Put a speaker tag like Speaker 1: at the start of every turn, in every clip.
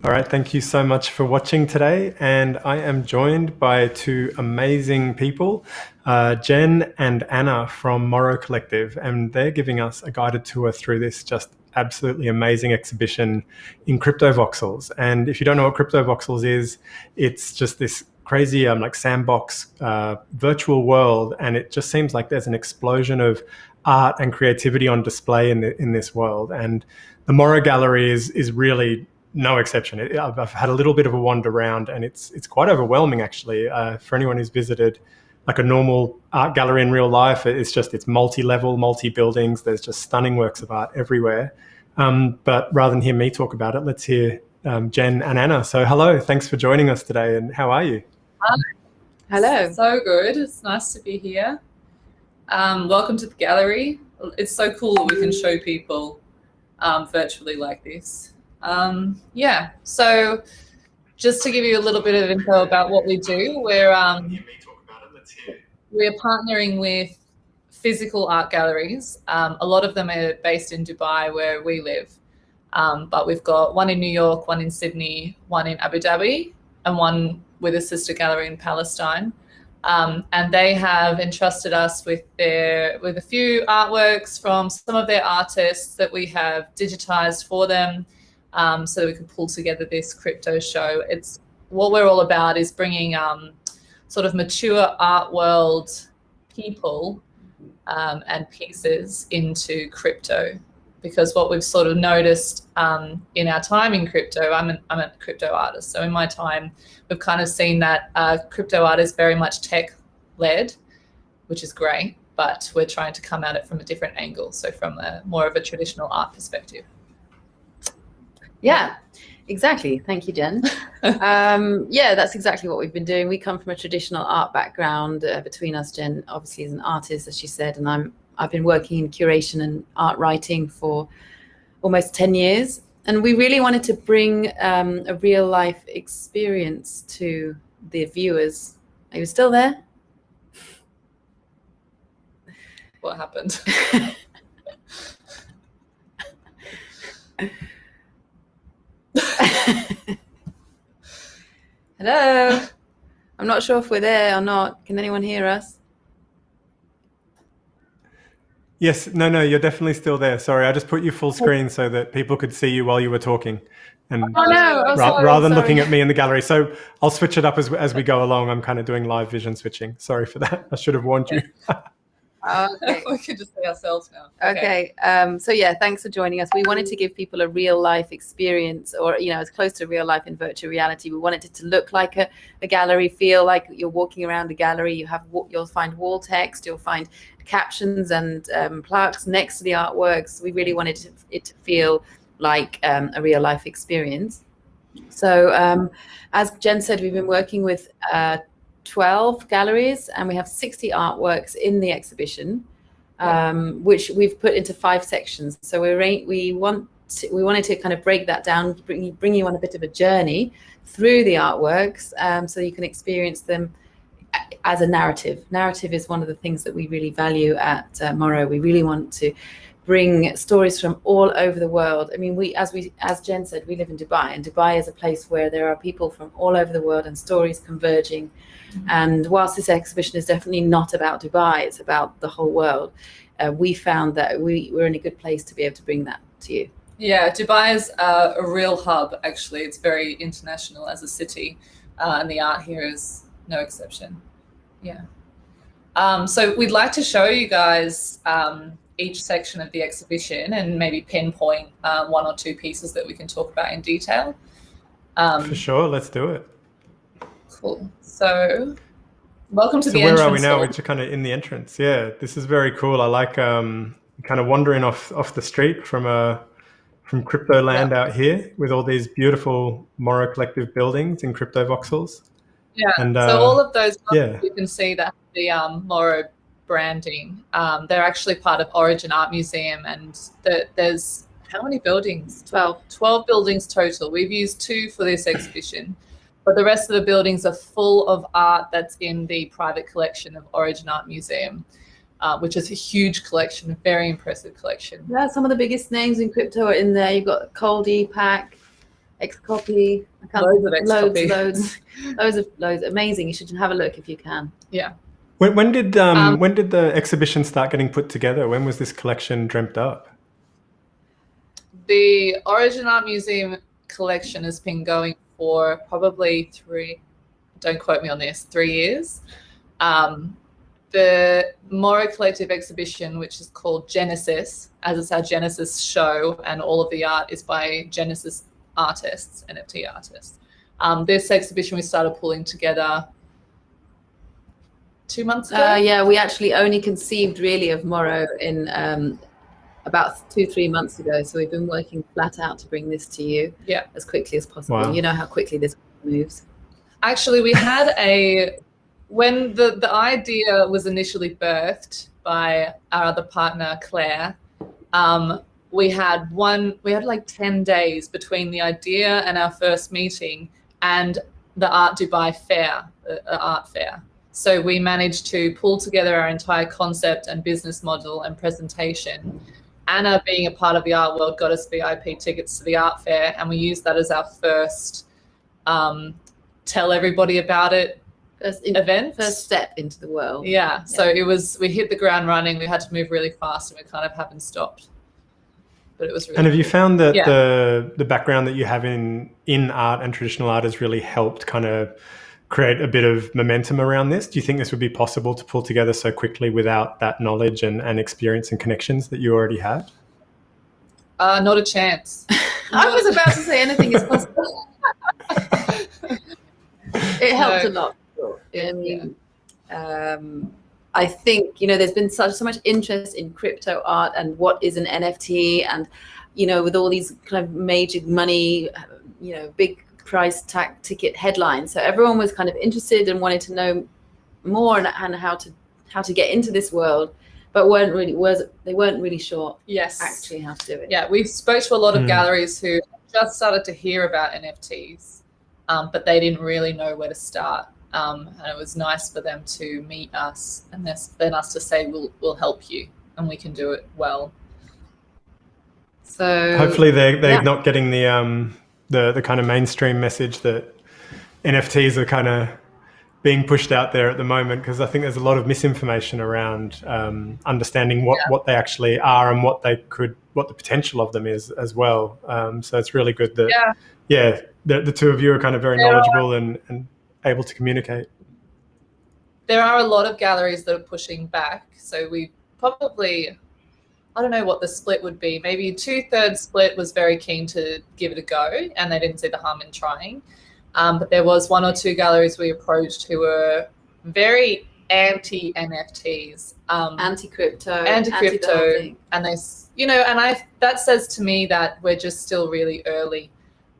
Speaker 1: All right, thank you so much for watching today. And I am joined by two amazing people, Jen and Anna from Morrow Collective, and they're giving us a guided tour through this just absolutely amazing exhibition in Cryptovoxels. And if you don't know what Cryptovoxels is, it's just this crazy like sandbox virtual world, and it just seems like there's an explosion of art and creativity on display in this world. And the Morrow Gallery is really no exception. I've had a little bit of a wander around, and it's quite overwhelming actually. For anyone who's visited like a normal art gallery in real life, it's multi-level, multi-buildings. There's just stunning works of art everywhere. But rather than hear me talk about it, let's hear Jen and Anna. So hello, thanks for joining us today, and how are you?
Speaker 2: Hi.
Speaker 3: Hello.
Speaker 2: So good. It's nice to be here. Welcome to the gallery. It's so cool that we can show people virtually like this. Yeah, so just to give you a little bit of info about what we do, we're partnering with physical art galleries. A lot of them are based in Dubai, where we live, but we've got one in New York, one in Sydney, one in Abu Dhabi, and one with a sister gallery in Palestine. And they have entrusted us with a few artworks from some of their artists that we have digitized for them. So that we can pull together this crypto show. It's what we're all about is bringing sort of mature art world people and pieces into crypto, because what we've sort of noticed in our time in crypto, I'm a crypto artist, so in my time we've kind of seen that crypto art is very much tech led, which is great, but we're trying to come at it from a different angle, so from more of a traditional art perspective.
Speaker 3: Yeah, exactly. Thank you, Jen. Yeah, that's exactly what we've been doing. We come from a traditional art background. Between us, Jen obviously is an artist, as she said, and I've been working in curation and art writing for almost 10 years. And we really wanted to bring a real life experience to the viewers. Are you still there?
Speaker 2: What happened?
Speaker 3: Hello. I'm not sure if we're there or not. Can anyone hear us?
Speaker 1: Yes, no, you're definitely still there. Sorry, I just put you full screen so that people could see you while you were talking, and rather than looking at me in the gallery. So I'll switch it up as we go along. I'm kind of doing live vision switching. Sorry for that. I should have warned you.
Speaker 2: Okay. We could just see ourselves now.
Speaker 3: Okay. So yeah, thanks for joining us. We wanted to give people a real life experience, or as close to real life in virtual reality. We wanted it to look like a gallery, feel like you're walking around a gallery. You'll find wall text, you'll find captions and plaques next to the artworks. We really wanted it to feel like a real life experience. So as Jen said, we've been working with 12 galleries, and we have 60 artworks in the exhibition, which we've put into 5 sections. So we wanted to kind of break that down, bring you on a bit of a journey through the artworks, so you can experience them as a narrative. Narrative is one of the things that we really value at Morrow. We really want to bring stories from all over the world. I mean, as Jen said, we live in Dubai, and Dubai is a place where there are people from all over the world and stories converging. And whilst this exhibition is definitely not about Dubai, it's about the whole world, we found that we're in a good place to be able to bring that to you.
Speaker 2: Yeah, Dubai is a real hub, actually. It's very international as a city, and the art here is no exception. Yeah. So we'd like to show you guys each section of the exhibition and maybe pinpoint 1 or 2 pieces that we can talk about in detail.
Speaker 1: For sure, let's do it.
Speaker 2: Cool. So welcome to the entrance.
Speaker 1: So where are we now? We're just kind of in the entrance. Yeah, this is very cool. I like kind of wandering off the street from crypto land out here with all these beautiful Morrow Collective buildings in Cryptovoxels.
Speaker 2: Yeah, and so all of those you can see that the Morrow branding, they're actually part of Origin Art Museum, and there's how many buildings? 12 buildings total. We've used 2 for this exhibition, but the rest of the buildings are full of art that's in the private collection of Origin Art Museum, which is a huge collection, a very impressive collection.
Speaker 3: Yeah, some of the biggest names in crypto are in there. You've got Cold Deepak, X copy.
Speaker 2: Loads of X copy.
Speaker 3: Loads. Amazing. You should have a look if you can.
Speaker 2: Yeah.
Speaker 1: When did the exhibition start getting put together? When was this collection dreamt up?
Speaker 2: The Origin Art Museum collection has been going for probably 3, don't quote me on this, 3 years. The Morrow Collective exhibition, which is called Genesis, as it's our Genesis show, and all of the art is by Genesis artists, NFT artists. This exhibition we started pulling together 2 months ago.
Speaker 3: Yeah, we actually only conceived really of Morrow in about 2-3 months ago. So we've been working flat out to bring this to you as quickly as possible.
Speaker 1: Wow.
Speaker 3: You know how quickly this moves.
Speaker 2: Actually, we had when the idea was initially birthed by our other partner, Claire, we had like 10 days between the idea and our first meeting and the Art Dubai fair, the art fair. So we managed to pull together our entire concept and business model and presentation. Anna, being a part of the art world, got us VIP tickets to the art fair, and we used that as our first tell everybody about it event.
Speaker 3: First step into the world.
Speaker 2: Yeah. So we hit the ground running. We had to move really fast, and we kind of haven't stopped. But it was really.
Speaker 1: And have you found that the background that you have in art and traditional art has really helped kind of create a bit of momentum around this? Do you think this would be possible to pull together so quickly without that knowledge and experience and connections that you already had?
Speaker 2: Not a chance.
Speaker 3: I was about to say anything is possible. It helped a lot. I mean, I think, there's been so much interest in crypto art and what is an NFT, and, with all these kind of major money, big price tag ticket headlines. So everyone was kind of interested and wanted to know more and how to get into this world, but they weren't really sure actually how to do it.
Speaker 2: Yeah, we spoke to a lot of galleries who just started to hear about NFTs, but they didn't really know where to start. And it was nice for them to meet us and then us to say, we'll help you and we can do it well.
Speaker 3: So
Speaker 1: hopefully they're not getting the kind of mainstream message that NFTs are kind of being pushed out there at the moment, because I think there's a lot of misinformation around understanding what they actually are and what the potential of them is as well. So it's really good that the two of you are kind of very knowledgeable and able to communicate.
Speaker 2: There are a lot of galleries that are pushing back. So we probably, I don't know what the split would be. Maybe 2/3 split was very keen to give it a go, and they didn't see the harm in trying. But there was 1 or 2 galleries we approached who were very anti-NFTs,
Speaker 3: anti-crypto,
Speaker 2: and they, that says to me that we're just still really early,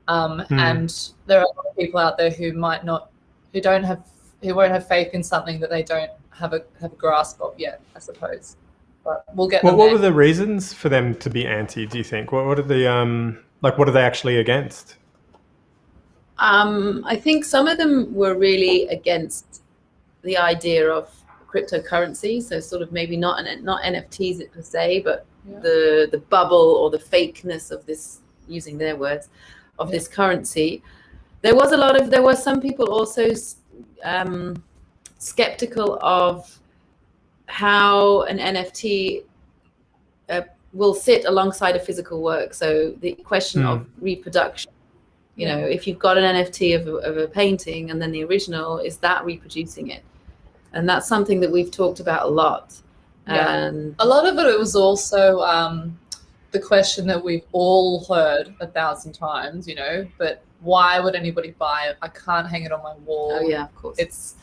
Speaker 2: and there are a lot of people out there who won't have faith in something that they don't have a grasp of yet, I suppose. But we'll get.
Speaker 1: What were the reasons for them to be anti? Do you think? What are the what are they actually against?
Speaker 3: I think some of them were really against the idea of cryptocurrency, so sort of maybe not NFTs per se, but the bubble or the fakeness of this, using their words, of this currency. There were some people also skeptical of how an NFT will sit alongside a physical work. So the question of reproduction. If you've got an NFT of a painting and then the original, is that reproducing it? And that's something that we've talked about a lot. And
Speaker 2: a lot of it was also the question that we've all heard 1,000 times, but why would anybody buy it? I can't hang it on my wall.
Speaker 3: Oh yeah, of course.
Speaker 2: It's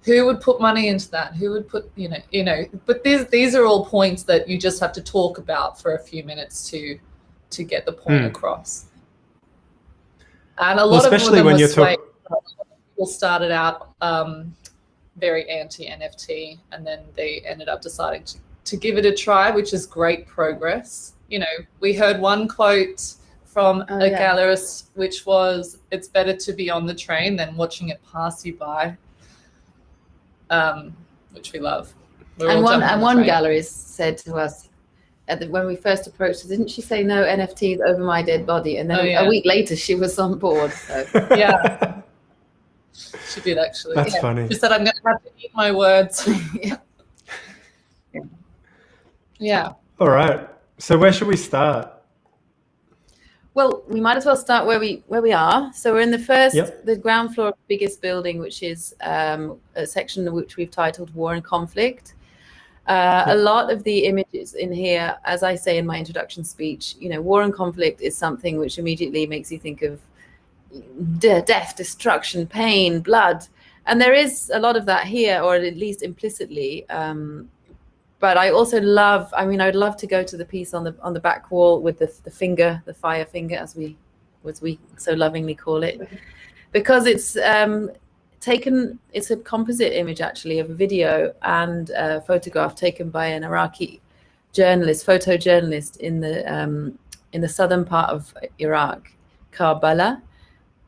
Speaker 2: who would put money into that? Who would put, but these are all points that you just have to talk about for a few minutes to get the point across. And a lot
Speaker 1: especially
Speaker 2: of them
Speaker 1: when
Speaker 2: people started out very anti-NFT, and then they ended up deciding to give it a try, which is great progress. We heard one quote from a gallerist, which was, "It's better to be on the train than watching it pass you by," which we love.
Speaker 3: And one gallerist said to us, when we first approached her, didn't she say no NFTs over my dead body? And then
Speaker 2: yeah.
Speaker 3: a week later, she was on board. So.
Speaker 2: Yeah, she did actually.
Speaker 1: That's funny.
Speaker 2: She said, "I'm going to have to eat my words." Yeah.
Speaker 1: All right. So where should we start?
Speaker 3: Well, we might as well start where we are. So we're in the ground floor of the biggest building, which is a section which we've titled War and Conflict. A lot of the images in here, as I say in my introduction speech, war and conflict is something which immediately makes you think of death, destruction, pain, blood. And there is a lot of that here, or at least implicitly. But I also love, I'd love to go to the piece on the back wall with the finger, the fire finger, as we so lovingly call it, because it's it's a composite image actually of a video and a photograph taken by an Iraqi photojournalist in the southern part of Iraq, Karbala.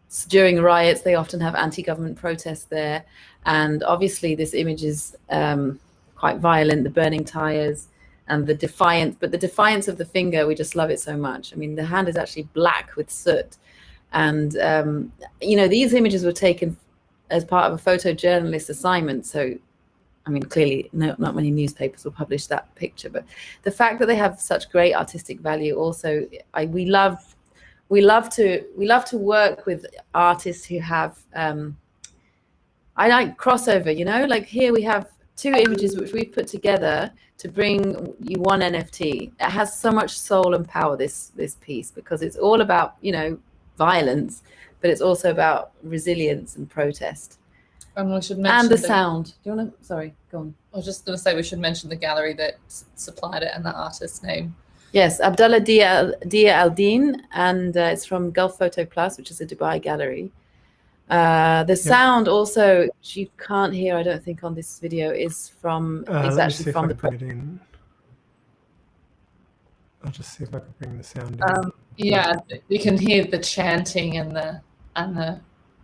Speaker 3: So during riots, they often have anti-government protests there, and obviously this image is quite violent, the burning tires and the defiance, but the defiance of the finger, we just love it so much. I mean, the hand is actually black with soot. And, these images were taken as part of a photojournalist assignment. So, clearly not many newspapers will publish that picture, but the fact that they have such great artistic value also, we love to work with artists who have, I like crossover, like here we have two images which we've put together to bring you one NFT. It has so much soul and power, this piece, because it's all about, violence, but it's also about resilience and protest.
Speaker 2: And we should mention
Speaker 3: the sound. Do you want to? Sorry, go on.
Speaker 2: I was just going to say we should mention the gallery that supplied it and the artist's name.
Speaker 3: Yes, Abdullah Dia Al-Din, and it's from Gulf Photo Plus, which is a Dubai gallery. The sound also, which you can't hear, I don't think, on this video, is from exactly from the.
Speaker 1: Put it in. I'll just see if I can bring the sound in.
Speaker 2: Yeah, you can hear the chanting and the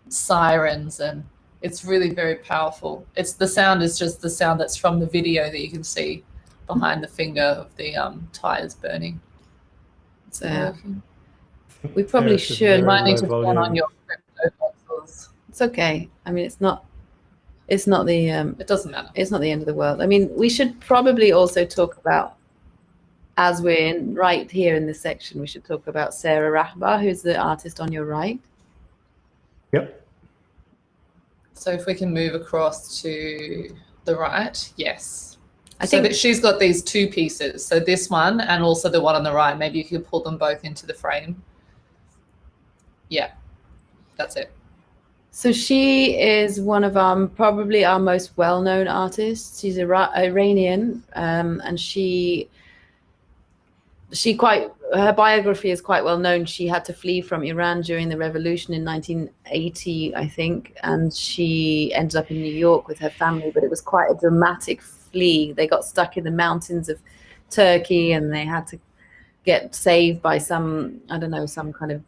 Speaker 2: sirens, and it's really very powerful. The sound is just the sound that's from the video that you can see behind the finger of the tires burning.
Speaker 3: So we probably should.
Speaker 2: Might need to turn on your Cryptovoxels.
Speaker 3: It's okay. It's not the
Speaker 2: it doesn't matter.
Speaker 3: It's not the end of the world. We should probably also talk about, as we're right here in this section, we should talk about Sarah Rahbar, who's the artist on your right.
Speaker 1: Yep.
Speaker 2: So if we can move across to the right, yes.
Speaker 3: I think
Speaker 2: that she's got these two pieces. So this one and also the one on the right. Maybe you could pull them both into the frame. Yeah, that's it.
Speaker 3: So she is one of probably our most well-known artists. She's Iranian, and her biography is quite well known. She had to flee from Iran during the revolution in 1980, I think, and she ended up in New York with her family, but it was quite a dramatic flee. They got stuck in the mountains of Turkey and they had to get saved by some kind of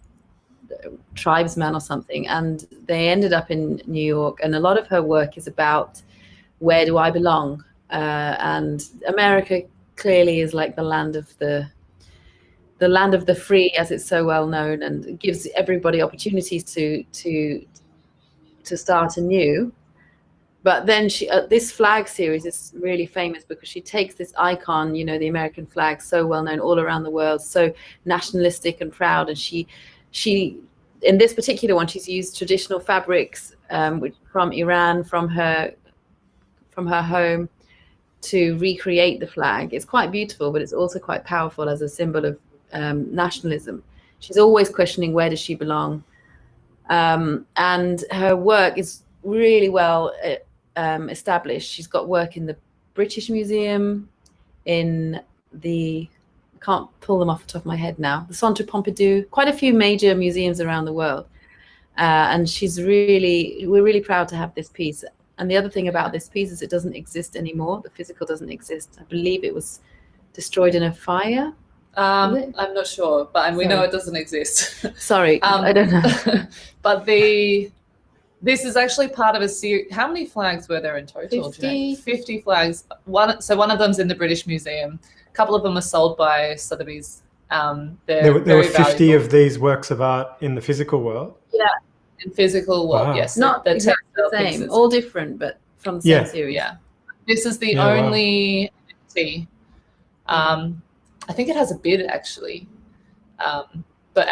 Speaker 3: tribesman or something, and they ended up in New York. And a lot of her work is about where do I belong, and America clearly is like the land of the free, as it's so well known, and gives everybody opportunities to start anew. But then this flag series is really famous because she takes this icon, the American flag, so well known all around the world, so nationalistic and proud, and she in this particular one, she's used traditional fabrics from Iran, from her home, to recreate the flag. It's quite beautiful, but it's also quite powerful as a symbol of nationalism. She's always questioning where does she belong, and her work is really well established. She's got work in the British Museum, in the, I can't pull them off the top of my head now, the Centre Pompidou, quite a few major museums around the world, and we're really proud to have this piece. And the other thing about this piece is it doesn't exist anymore. The physical doesn't exist. I believe it was destroyed in a fire.
Speaker 2: I'm not sure, but we know it doesn't exist.
Speaker 3: Sorry, I don't know.
Speaker 2: But this is actually part of a series. How many flags were there in total?
Speaker 3: 50.
Speaker 2: 50 flags. One of them's in the British Museum, A couple of them are sold by Sotheby's.
Speaker 1: There were
Speaker 2: very
Speaker 1: 50
Speaker 2: valuable.
Speaker 1: of these works of art in the physical world.
Speaker 3: Yeah,
Speaker 2: in physical world.
Speaker 1: Wow.
Speaker 2: Yes,
Speaker 3: not
Speaker 2: the
Speaker 3: exactly the
Speaker 2: textile
Speaker 3: same,
Speaker 2: pieces.
Speaker 3: all different, but from the same series.
Speaker 2: Yeah, this is the
Speaker 1: Yeah, wow.
Speaker 2: only NFT. I think it has a bid actually, but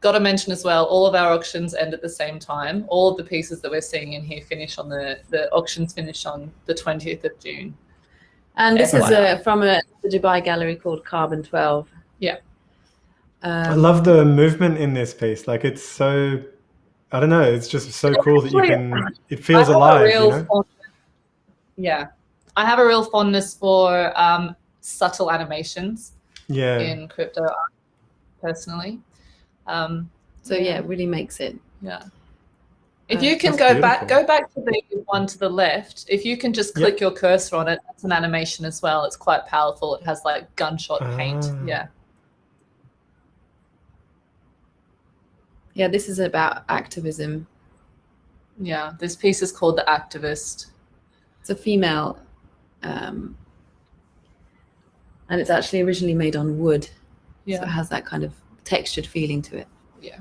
Speaker 2: got to mention as well, all of our auctions end at the same time. All of the pieces that we're seeing in here finish on the auctions finish on the 20th of June.
Speaker 3: And this
Speaker 2: FYI.
Speaker 3: is from the Dubai gallery called Carbon 12.
Speaker 2: Yeah.
Speaker 1: I love the movement in this piece. Like, it's so, I don't know, it's just so cool that you can, it feels alive, you know?
Speaker 2: Yeah. I have a real fondness for subtle animations in crypto art, personally.
Speaker 3: So yeah, it really makes it.
Speaker 2: Yeah. If you can
Speaker 1: That's
Speaker 2: go back to the one to the left, if you can just click your cursor on it, it's an animation as well. It's quite powerful. It has like gunshot paint. Yeah.
Speaker 3: Yeah, this is about activism.
Speaker 2: Yeah, this piece is called The Activist.
Speaker 3: It's a female, and it's actually originally made on wood. Yeah. So it has that kind of textured feeling to it.
Speaker 2: Yeah.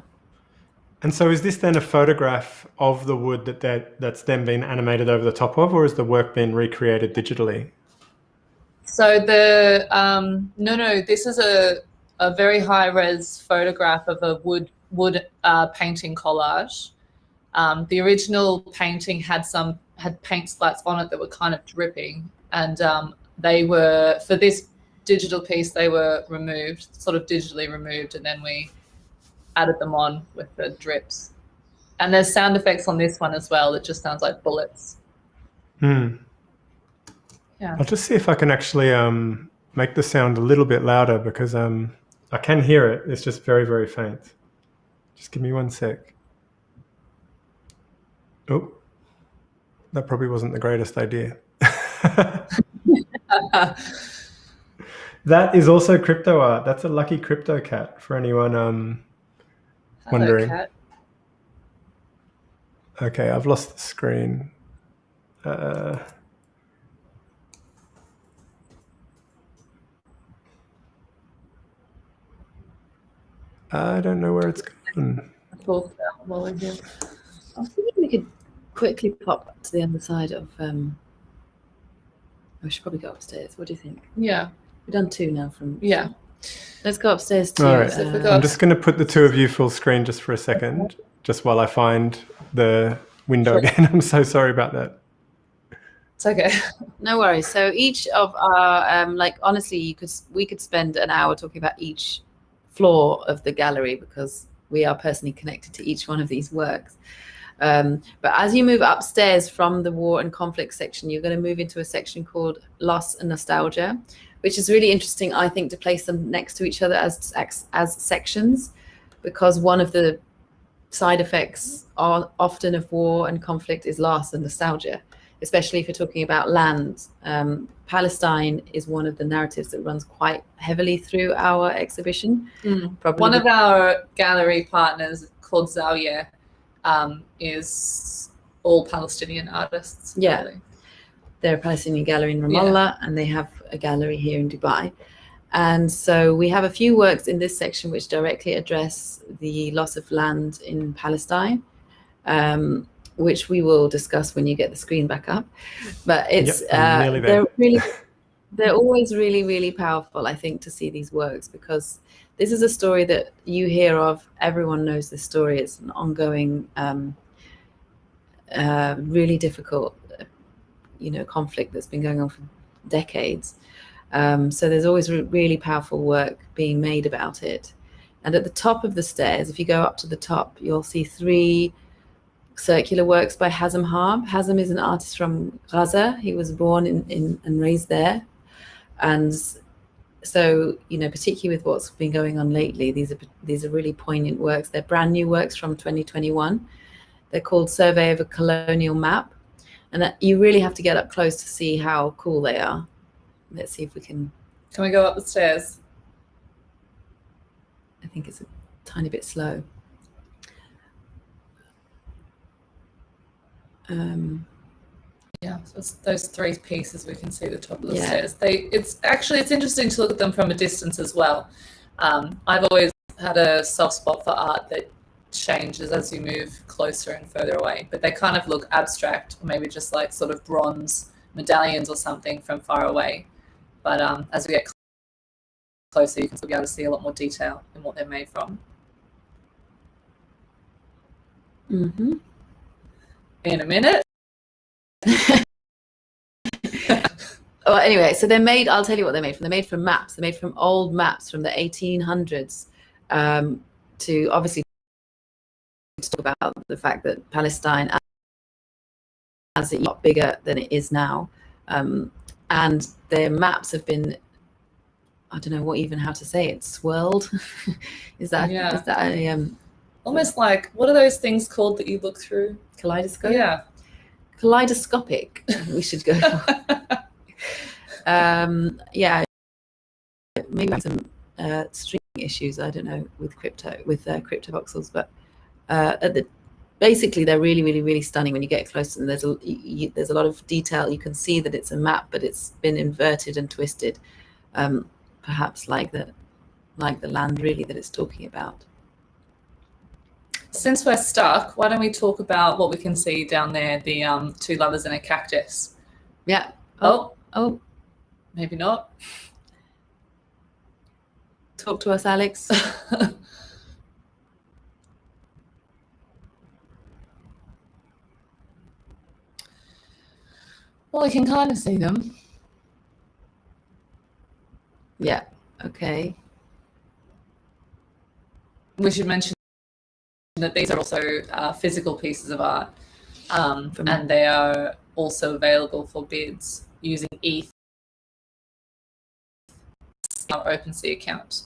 Speaker 1: And so is this then a photograph of the wood that's then been animated over the top of, or is the work been recreated digitally?
Speaker 2: So no, this is a very high res photograph of a wood painting collage. The original painting had paint splats on it that were kind of dripping, and they were, for this digital piece, they were removed, sort of digitally removed, and then we added them on with the drips. And there's sound effects on this one as well. It just sounds like bullets.
Speaker 1: Yeah. I'll just see if I can actually make the sound a little bit louder, because I can hear it. It's just very, very faint. Just give me 1 sec. Oh, that probably wasn't the greatest idea. That is also crypto art. That's a lucky crypto cat, for anyone wondering.
Speaker 2: Hello, cat.
Speaker 1: Okay, I've lost the screen. I don't know where it's gone.
Speaker 2: Talk about while we're here.
Speaker 3: I was thinking we could quickly pop to the other side of. We should probably go upstairs. What do you think?
Speaker 2: Yeah.
Speaker 3: We've done 2 now from.
Speaker 2: Yeah.
Speaker 3: Let's go upstairs too.
Speaker 1: All right. I'm just going to put the 2 of you full screen just for a second, just while I find the window again. I'm so sorry about that.
Speaker 2: It's okay.
Speaker 3: No worries. So each of our, honestly, we could spend an hour talking about each floor of the gallery, because we are personally connected to each one of these works. But as you move upstairs from the war and conflict section, you're going to move into a section called Loss and Nostalgia, which is really interesting, I think, to place them next to each other as sections, because one of the side effects often of war and conflict is loss and nostalgia, especially if you're talking about land. Palestine is one of the narratives that runs quite heavily through our exhibition. Probably
Speaker 2: one of our gallery partners, called Zawiya, is all Palestinian artists.
Speaker 3: Yeah.
Speaker 2: Really.
Speaker 3: They're a Palestinian gallery in Ramallah, and they have a gallery here in Dubai. And so we have a few works in this section which directly address the loss of land in Palestine, which we will discuss when you get the screen back up. But it's they're always really, really powerful, I think, to see these works, because this is a story that you hear of. Everyone knows this story. It's an ongoing, really difficult, conflict that's been going on for decades. So there's always really powerful work being made about it. And at the top of the stairs, if you go up to the top, you'll see 3 circular works by Hazem Harb. Hazem is an artist from Gaza. He was born in and raised there. And so, particularly with what's been going on lately, these are really poignant works. They're brand new works from 2021. They're called Survey of a Colonial Map. And that you really have to get up close to see how cool they are. Let's see if we can.
Speaker 2: Can we go up the stairs?
Speaker 3: I think it's a tiny bit slow.
Speaker 2: Yeah. it's those three pieces we can see at the top of the
Speaker 3: Yeah.
Speaker 2: stairs. It's interesting to look at them from a distance as well. I've always had a soft spot for art that changes as you move closer and further away, but they kind of look abstract, or maybe just like sort of bronze medallions or something from far away. But as we get closer, you can still be able to see a lot more detail in what they're made from.
Speaker 3: Mm-hmm.
Speaker 2: In a minute.
Speaker 3: Well, anyway, so they're made. I'll tell you what they're made from. They're made from maps. They're made from old maps from the 1800s. To obviously talk about the fact that Palestine, as it got bigger than it is now, and their maps have been, I don't know how to say it, swirled. Is that a
Speaker 2: almost like, what are those things called that you look through?
Speaker 3: kaleidoscope?
Speaker 2: Yeah.
Speaker 3: Kaleidoscopic. We should go for. Yeah, maybe some streaming issues. I don't know with Cryptovoxels, but basically they're really, really, really stunning when you get close. And there's a lot of detail. You can see that it's a map, but it's been inverted and twisted, perhaps like the land really that it's talking about.
Speaker 2: Since we're stuck, why don't we talk about what we can see down there, the two lovers and a cactus.
Speaker 3: Yeah.
Speaker 2: Oh, maybe not.
Speaker 3: Talk to us, Alex.
Speaker 2: Well, we can kind of see them.
Speaker 3: Yeah. Okay.
Speaker 2: We should mention that these are also physical pieces of art, and they are also available for bids using ETH, our OpenSea account.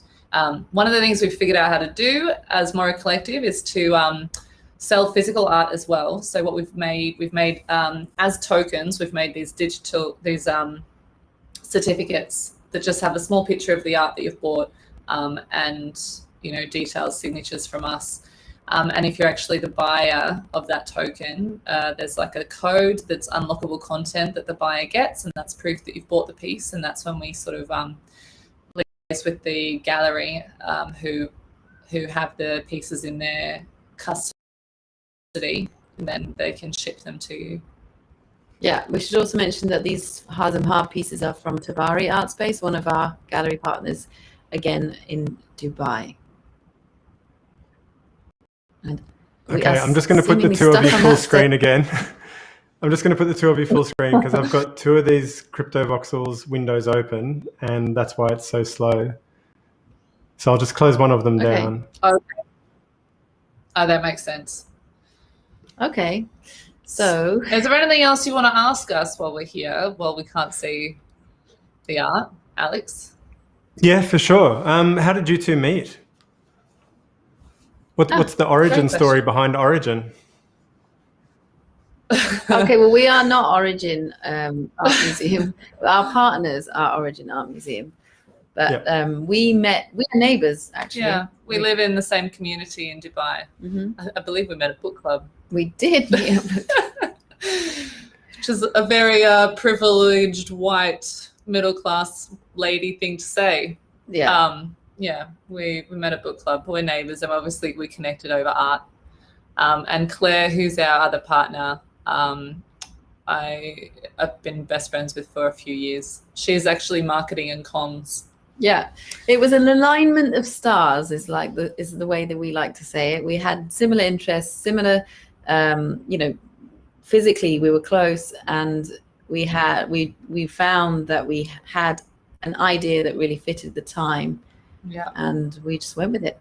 Speaker 2: One of the things we've figured out how to do as Morrow Collective is to sell physical art as well. So what we've made as tokens, we've made these certificates that just have a small picture of the art that you've bought, and details, signatures from us. And if you're actually the buyer of that token, there's like a code that's unlockable content that the buyer gets, and that's proof that you've bought the piece. And that's when we sort of liaise with the gallery who have the pieces in their custody, and then they can ship them to you.
Speaker 3: Yeah, we should also mention that these Hazem pieces are from Tabari Art Space, one of our gallery partners, again in Dubai. And
Speaker 1: okay, I'm just going to put the two of you full screen again. I'm just going to put the two of you full screen because I've got two of these Cryptovoxels windows open, and that's why it's so slow. So I'll just close one of them down.
Speaker 2: Okay. Oh, that makes sense.
Speaker 3: Okay. So
Speaker 2: is there anything else you want to ask us while we're here, while we can't see the art, Alex?
Speaker 1: Yeah, for sure. How did you two meet? What's the origin story behind Origin?
Speaker 3: Okay, well, we are not Origin Art Museum. Our partners are Origin Art Museum. But we are neighbours, actually.
Speaker 2: Yeah, we live in the same community in Dubai.
Speaker 3: Mm-hmm.
Speaker 2: I believe we met at book club.
Speaker 3: We did. Yeah.
Speaker 2: Which is a very privileged white middle-class lady thing to say.
Speaker 3: Yeah.
Speaker 2: Yeah, we met at book club. We're neighbours, and obviously we connected over art. And Claire, who's our other partner, I've been best friends with for a few years. She's actually marketing and comms.
Speaker 3: Yeah, it was an alignment of stars, is the way that we like to say it. We had similar interests, similar, physically we were close, and we found that we had an idea that really fitted the time. Yeah, and we just went with it.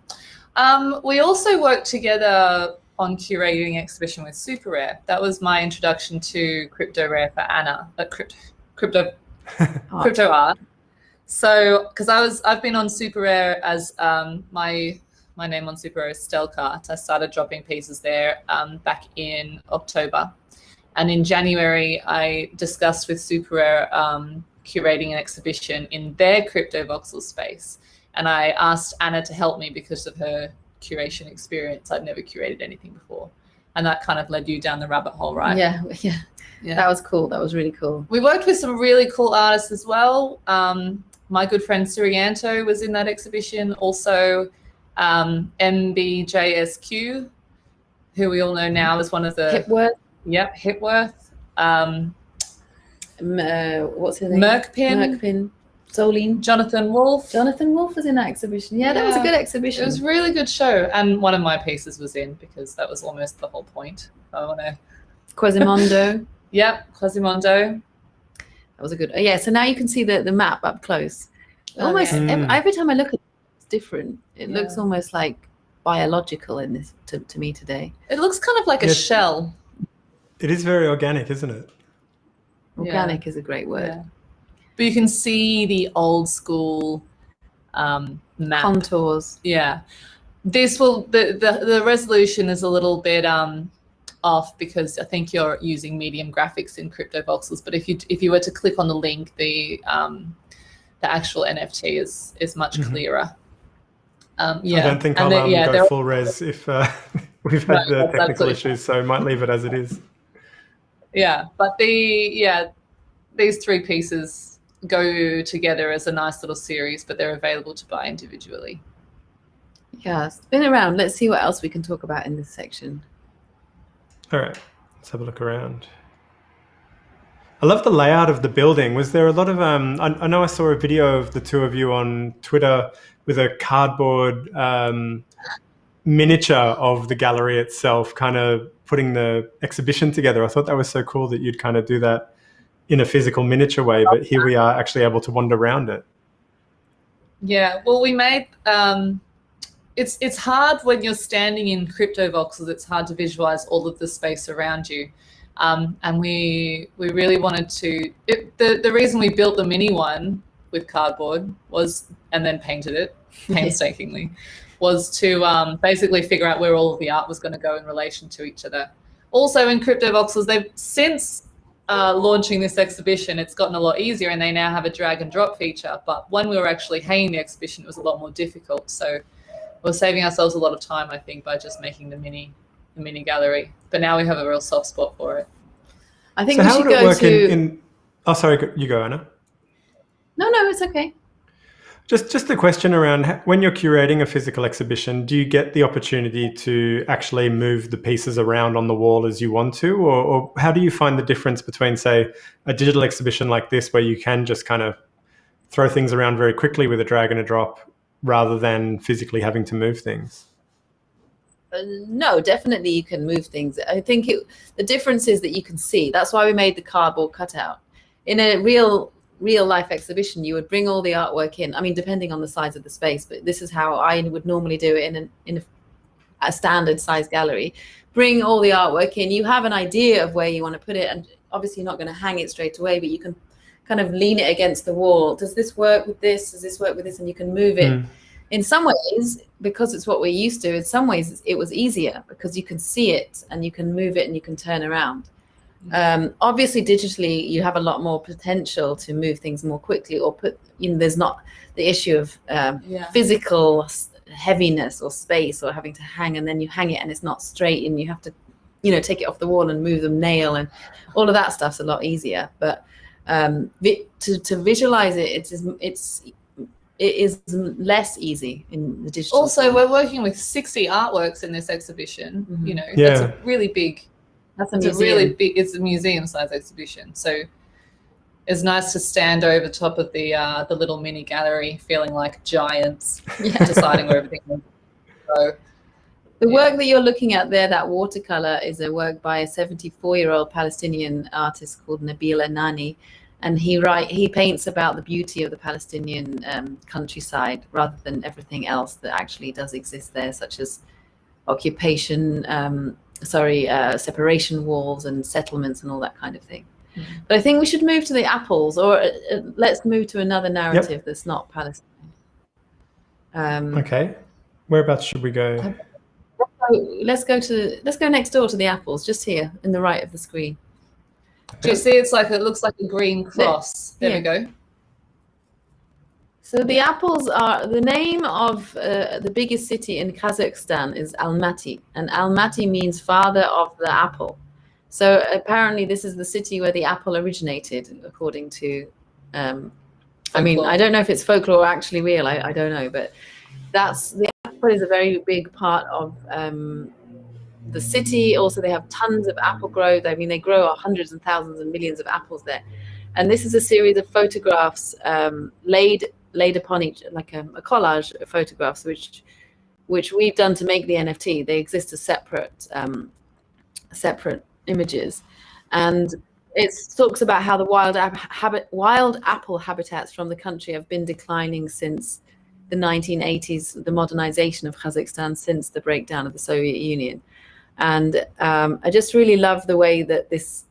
Speaker 2: We also worked together on curating exhibition with Super Rare. That was my introduction to Crypto Rare for Anna, crypto art. So, because I've been on Super Rare as my name on Super Rare is Stelco. I started dropping pieces there back in October, and in January I discussed with Super Rare curating an exhibition in their Cryptovoxel space. And I asked Anna to help me because of her curation experience. I'd never curated anything before. and that kind of led you down the rabbit hole, right?
Speaker 3: Yeah.
Speaker 2: Yeah.
Speaker 3: That was cool. That was really cool.
Speaker 2: We worked with some really cool artists as well. My good friend Surianto was in that exhibition. Also, MBJSQ, who we all know now as one of the
Speaker 3: Hipworth.
Speaker 2: Yep, Hipworth.
Speaker 3: What's his name?
Speaker 2: Merkpin.
Speaker 3: Zoline.
Speaker 2: Jonathan Wolfe.
Speaker 3: Jonathan Wolfe was in that exhibition. Yeah, that was a good exhibition.
Speaker 2: It was a really good show. And one of my pieces was in because that was almost the whole point. I want to...
Speaker 3: Quasimodo.
Speaker 2: Yep, Quasimodo.
Speaker 3: That was a good... Yeah, so now you can see the map up close. Almost every time I look at it, it's different. It looks almost like biological in this to me today.
Speaker 2: It looks kind of like a shell.
Speaker 1: It is very organic, isn't it?
Speaker 3: Organic is a great word.
Speaker 2: Yeah. But you can see the old school map.
Speaker 3: Contours.
Speaker 2: Yeah. This will the resolution is a little bit off because I think you're using medium graphics in Cryptovoxels. But if you were to click on the link, the actual NFT is much clearer.
Speaker 1: I don't think I'll go full res if we've had the technical issues, so I might leave it as it is.
Speaker 2: Yeah, but these three pieces go together as a nice little series, but they're available to buy individually.
Speaker 3: Yeah, spin around. Let's see what else we can talk about in this section.
Speaker 1: All right, let's have a look around. I love the layout of the building. Was there a lot of, I know I saw a video of the two of you on Twitter with a cardboard miniature of the gallery itself, kind of putting the exhibition together. I thought that was so cool that you'd kind of do that in a physical miniature way, but here we are actually able to wander around it.
Speaker 2: Yeah, well, we made, it's hard when you're standing in Cryptovoxels, it's hard to visualize all of the space around you. And we really wanted to, the reason we built the mini one with cardboard was, and then painted it painstakingly, was to basically figure out where all of the art was going to go in relation to each other. Also in Cryptovoxels, they've since launching this exhibition, it's gotten a lot easier and they now have a drag and drop feature. But when we were actually hanging the exhibition, it was a lot more difficult. So we're saving ourselves a lot of time, I think, by just making the mini gallery. But now we have a real soft spot for it.
Speaker 3: I think we should go to...
Speaker 1: Oh, sorry, you go, Anna.
Speaker 3: No, it's okay.
Speaker 1: Just a question around when you're curating a physical exhibition, do you get the opportunity to actually move the pieces around on the wall as you want to? Or how do you find the difference between, say, a digital exhibition like this where you can just kind of throw things around very quickly with a drag and a drop rather than physically having to move things?
Speaker 3: No, definitely you can move things. I think the difference is that you can see. That's why we made the cardboard cutout. In a real life exhibition, you would bring all the artwork in. I mean, depending on the size of the space, but this is how I would normally do it in a standard size gallery. Bring all the artwork in. You have an idea of where you want to put it, and obviously you're not going to hang it straight away, but you can kind of lean it against the wall. Does this work with this? Does this work with this? And you can move it. In some ways, because it's what we're used to, in some ways it was easier because you can see it and you can move it and you can turn around. Obviously, digitally, you have a lot more potential to move things more quickly or there's not the issue of physical heaviness or space or having to hang, and then you hang it and it's not straight and you have to, take it off the wall and move the nail, and all of that stuff's a lot easier. But to visualize it, it is less easy in the digital.
Speaker 2: Also, we're working with 60 artworks in this exhibition. That's a really big. It's a museum-sized exhibition. So it's nice to stand over top of the little mini gallery, feeling like giants, deciding where everything is. So
Speaker 3: the work that you're looking at there, that watercolor, is a work by a 74-year-old Palestinian artist called Nabil Anani. And he paints about the beauty of the Palestinian countryside rather than everything else that actually does exist there, such as occupation, separation walls and settlements and all that kind of thing. But I think we should move to the apples, or let's move to another narrative that's not Palestine.
Speaker 1: Okay, whereabouts should we go?
Speaker 3: Let's go next door to the apples, just here in the right of the screen.
Speaker 2: Do you see? It looks like a green cross. There we go.
Speaker 3: So the apples are, the name of the biggest city in Kazakhstan is Almaty, and Almaty means father of the apple. So apparently this is the city where the apple originated, according to, I mean, I don't know if it's folklore or actually real, I don't know, but the apple is a very big part of the city. Also, they have tons of apple growth. I mean, they grow hundreds and thousands and millions of apples there. And this is a series of photographs laid upon each, like a collage of photographs, which we've done to make the NFT. They exist as separate images, and it talks about how the wild apple habitats from the country have been declining since the 1980s, the modernization of Kazakhstan since the breakdown of the Soviet Union. And I just really love the way that this,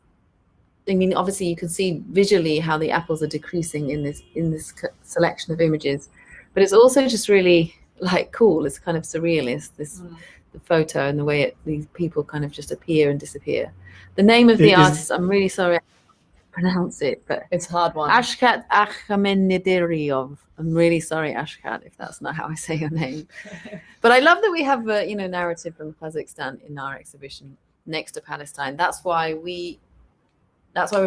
Speaker 3: I mean, obviously you can see visually how the apples are decreasing in this selection of images, but it's also just really like cool. It's kind of surrealist, the photo and the way these people kind of just appear and disappear. The name of the artist, I'm really sorry I can't pronounce it, but
Speaker 2: it's a hard one.
Speaker 3: Ashkat Akhamenediryov. I'm really sorry, Ashkat, if that's not how I say your name. But I love that we have a narrative from Kazakhstan in our exhibition next to Palestine. That's why we're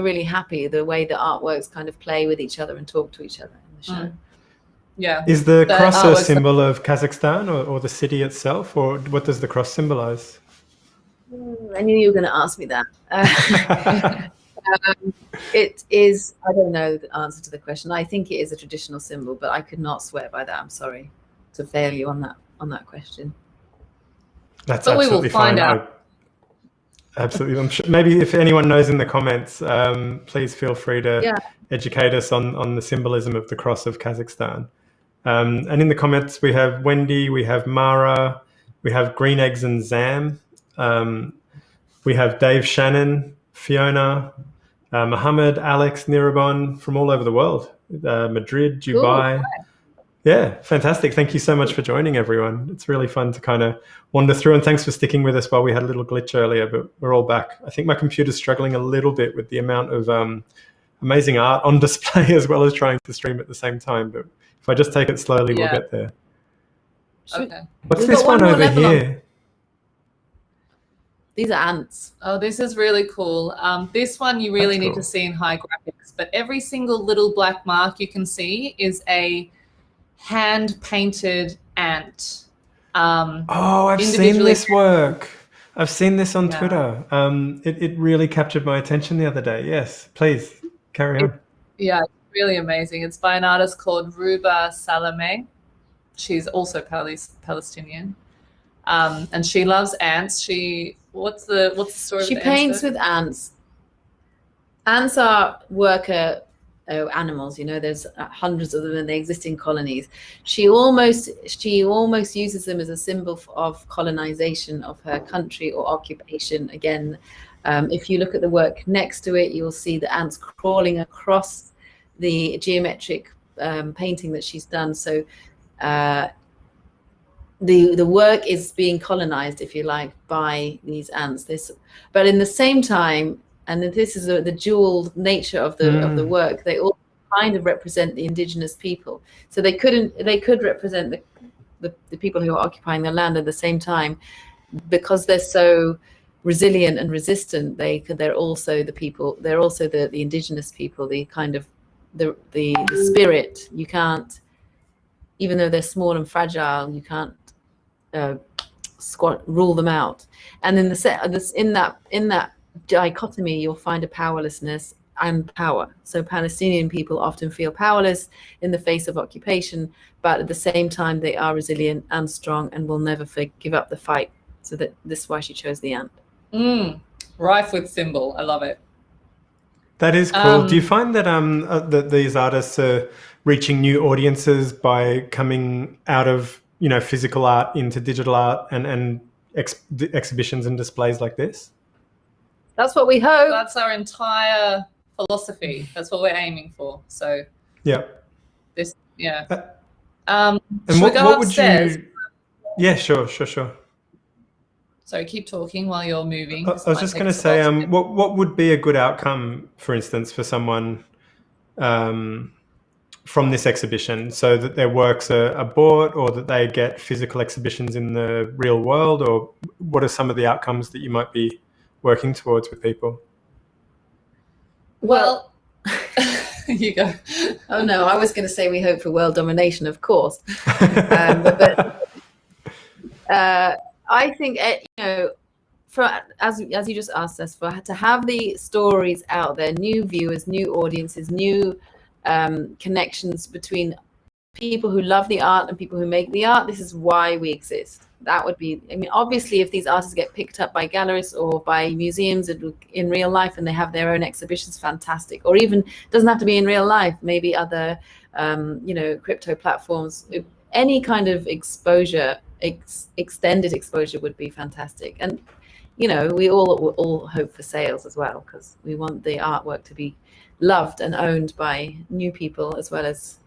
Speaker 3: really happy the way the artworks kind of play with each other and talk to each other in the show.
Speaker 2: Yeah.
Speaker 1: Is the cross a symbol of Kazakhstan or the city itself, or what does the cross symbolize?
Speaker 3: I knew you were going to ask me that. It is, I don't know the answer to the question. I think it is a traditional symbol, but I could not swear by that. I'm sorry to fail you on that question.
Speaker 1: That's
Speaker 2: but
Speaker 1: absolutely
Speaker 2: we will find
Speaker 1: fine.
Speaker 2: out.
Speaker 1: Absolutely. I'm sure, maybe if anyone knows in the comments, please feel free to educate us on the symbolism of the cross of Kazakhstan. And in the comments, we have Wendy, we have Mara, we have Green Eggs and Zam, we have Dave Shannon, Fiona, Mohammed, Alex, Nirabon from all over the world, Madrid, Dubai.
Speaker 3: Cool.
Speaker 1: Yeah, fantastic. Thank you so much for joining, everyone. It's really fun to kind of wander through, and thanks for sticking with us while we had a little glitch earlier, but we're all back. I think my computer's struggling a little bit with the amount of amazing art on display as well as trying to stream at the same time, but if I just take it slowly, we'll get there.
Speaker 2: Okay.
Speaker 1: What's this one over here?
Speaker 3: These are ants.
Speaker 2: Oh, this is really cool. This one you really need to see in high graphics, but every single little black mark you can see is a hand-painted ant.
Speaker 1: I've seen this work. I've seen this on Twitter. It really captured my attention the other day. Yes, please, carry on.
Speaker 2: Yeah, it's really amazing. It's by an artist called Ruba Salameh. She's also Palestinian. And she loves ants. What's the story?
Speaker 3: She paints with ants. Ants are worker animals. There's hundreds of them and they exist in colonies. She almost uses them as a symbol of colonization of her country or occupation. Again, if you look at the work next to it, you'll see the ants crawling across the geometric painting that she's done. So the work is being colonized, if you like, by these ants. But in the same time, and this is the dual nature of the work, they all kind of represent the indigenous people. So they could represent the people who are occupying the land at the same time, because they're so resilient and resistant. They're also the people. They're also the indigenous people. The kind of the spirit. You can't, even though they're small and fragile, you can't rule them out. And in that dichotomy, you'll find a powerlessness and power. So Palestinian people often feel powerless in the face of occupation, but at the same time they are resilient and strong and will never give up the fight. So this is why she chose the ant.
Speaker 2: Rife with symbol. I love it.
Speaker 1: That is cool. Do you find that that these artists are reaching new audiences by coming out of physical art into digital art and exhibitions and displays like this?
Speaker 3: That's what we hope.
Speaker 2: That's our entire philosophy. That's what we're aiming for. So
Speaker 1: and
Speaker 2: what would you?
Speaker 1: Yeah, sure.
Speaker 2: Sorry, keep talking while you're moving.
Speaker 1: I was just going to say, what would be a good outcome, for instance, for someone from this exhibition, so that their works are bought, or that they get physical exhibitions in the real world, or what are some of the outcomes that you might be working towards with people?
Speaker 2: Well, you go.
Speaker 3: Oh no, I was going to say we hope for world domination, of course. But I think, as you just asked us, to have the stories out there, new viewers, new audiences, new connections between people who love the art and people who make the art. This is why we exist. That would be, I mean, obviously, if these artists get picked up by gallerists or by museums in real life and they have their own exhibitions, fantastic. Or even, doesn't have to be in real life, maybe other, crypto platforms. Any kind of exposure, extended exposure would be fantastic. And, we all hope for sales as well, because we want the artwork to be loved and owned by new people as well as.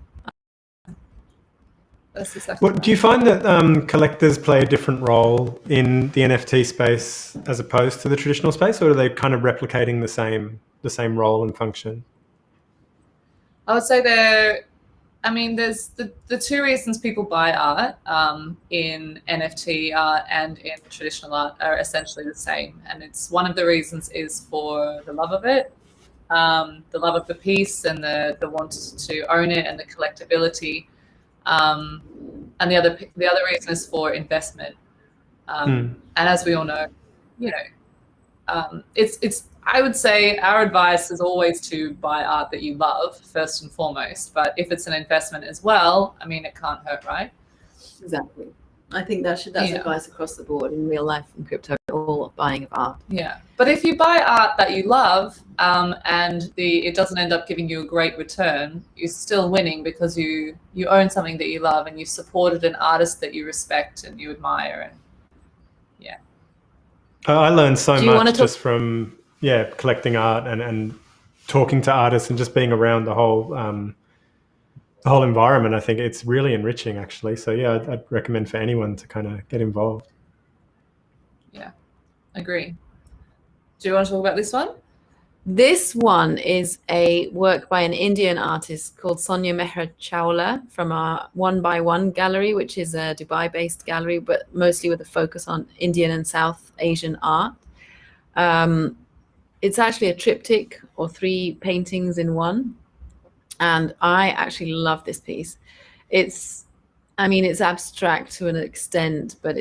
Speaker 2: That's exactly
Speaker 1: Well, do you find that collectors play a different role in the NFT space as opposed to the traditional space, or are they kind of replicating the same role and function?
Speaker 2: I would say there's the two reasons people buy art in NFT art and in traditional art are essentially the same. And it's one of the reasons is for the love of it, the love of the piece and the want to own it and the collectability. And the other reason is for investment. And as we all know, it's I would say our advice is always to buy art that you love first and foremost. But if it's an investment as well, I mean, it can't hurt, right?
Speaker 3: Exactly. I think that's advice across the board in real life and crypto, all buying of art.
Speaker 2: Yeah. But if you buy art that you love and it doesn't end up giving you a great return, you're still winning because you own something that you love and you supported an artist that you respect and you admire. And yeah.
Speaker 1: I learned so much just from collecting art and talking to artists and just being around the whole environment. I think it's really enriching, actually. So yeah, I'd recommend for anyone to kind of get involved.
Speaker 2: Yeah, agree. Do you want to talk about this one?
Speaker 3: This one is a work by an Indian artist called Sonia Mehra Chawla from our One by One gallery, which is a Dubai-based gallery, but mostly with a focus on Indian and South Asian art. It's actually a triptych or 3 paintings in one. And I actually love this piece. It's abstract to an extent, but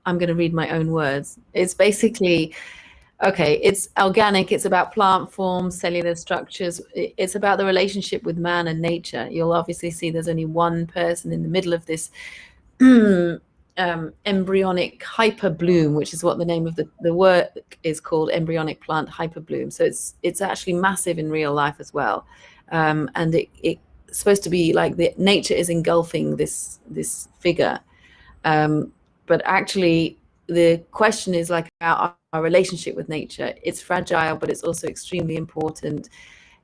Speaker 3: I'm going to read my own words. It's basically, it's organic. It's about plant forms, cellular structures. It's about the relationship with man and nature. You'll obviously see there's only one person in the middle of this embryonic hyperbloom, which is what the name of the work is called, embryonic plant hyperbloom. So it's actually massive in real life as well. And it's supposed to be like the nature is engulfing this figure. But actually the question is like our relationship with nature. It's fragile, but it's also extremely important.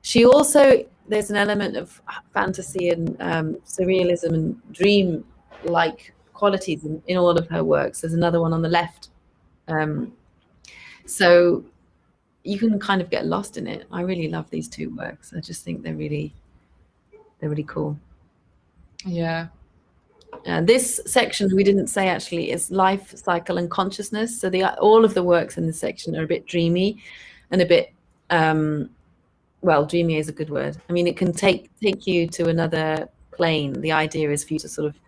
Speaker 3: There's an element of fantasy and surrealism and dream-like qualities in all of her works. There's another one on the left. So you can kind of get lost in it. I really love these 2 works. I just think they're really cool.
Speaker 2: Yeah.
Speaker 3: This section we didn't say actually is life cycle and consciousness. So all of the works in this section are a bit dreamy and a bit dreamy is a good word. I mean, it can take you to another plane. The idea is for you to sort of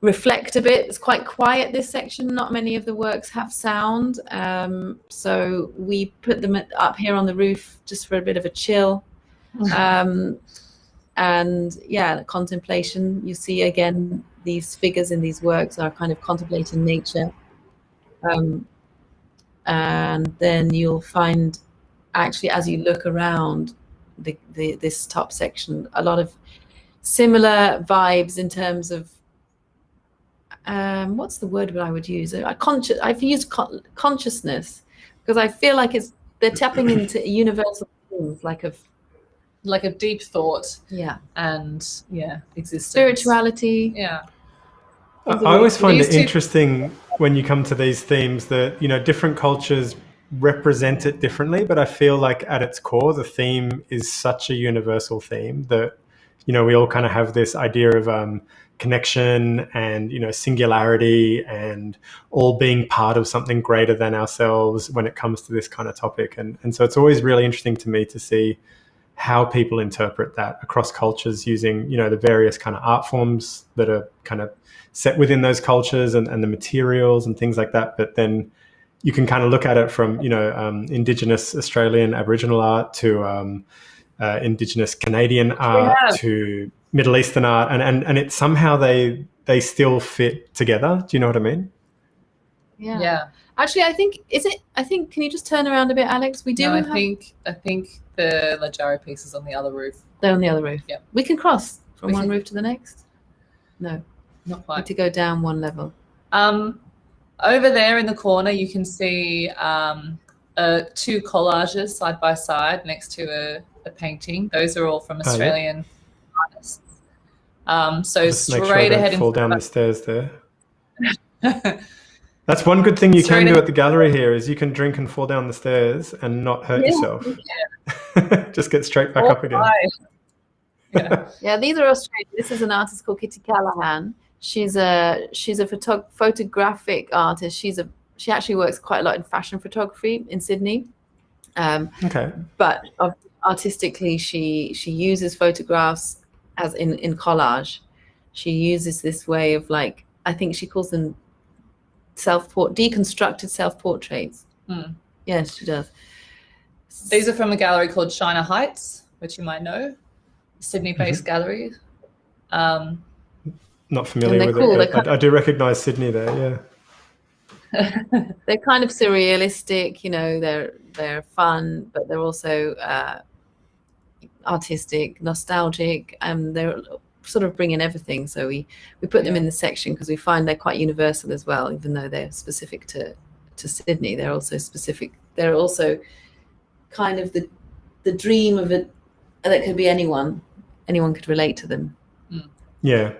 Speaker 3: reflect a bit. It's quite quiet, this section. Not many of the works have sound. So we put them up here on the roof just for a bit of a chill. And contemplation. You see again, these figures in these works are kind of contemplating nature. And then you'll find, actually, as you look around this top section, a lot of similar vibes in terms of what's the word that I would use? I've used consciousness because I feel like they're tapping into universal things, like a
Speaker 2: deep thought.
Speaker 3: Yeah.
Speaker 2: And existence.
Speaker 3: Spirituality.
Speaker 2: Yeah.
Speaker 1: I always find it interesting when you come to these themes that, different cultures represent it differently, but I feel like at its core, the theme is such a universal theme that we all kind of have this idea of connection and singularity and all being part of something greater than ourselves when it comes to this kind of topic. And so it's always really interesting to me to see how people interpret that across cultures using the various kind of art forms that are kind of set within those cultures and the materials and things like that. But then you can kind of look at it from Indigenous Australian Aboriginal art to Indigenous Canadian art to Middle Eastern art, and it somehow they still fit together. Do you know what I mean?
Speaker 2: Yeah.
Speaker 3: Actually, I think can you just turn around a bit, Alex? We do.
Speaker 2: No, I think the Lajari piece is on the other roof.
Speaker 3: They're on the other roof.
Speaker 2: Yeah.
Speaker 3: We can cross from one roof to the next. No,
Speaker 2: not quite.
Speaker 3: Need to go down one level.
Speaker 2: Over there in the corner, you can see two collages side by side next to a painting. Those are all from Australian artists. So
Speaker 1: just
Speaker 2: straight ahead,
Speaker 1: fall down the stairs there. That's one good thing you can do at the gallery here is you can drink and fall down the stairs and not hurt yourself. Just get straight back up again.
Speaker 3: Yeah, these are Australian. This is an artist called Kitty Callahan. She's a photographic artist. She actually works quite a lot in fashion photography in Sydney. But artistically, she uses photographs as in collage. She uses this way of I think she calls them deconstructed self-portraits. Yes, she does.
Speaker 2: These are from a gallery called China Heights, which you might know, Sydney-based gallery.
Speaker 1: Not familiar with it, but I do recognize Sydney there. Yeah.
Speaker 3: They're kind of surrealistic, they're fun, but they're also artistic, nostalgic, and they're sort of bringing everything. So we put them in the section because we find they're quite universal as well, even though they're specific to Sydney. They're also specific. They're also kind of the dream of it that could be anyone. Anyone could relate to them.
Speaker 1: Yeah.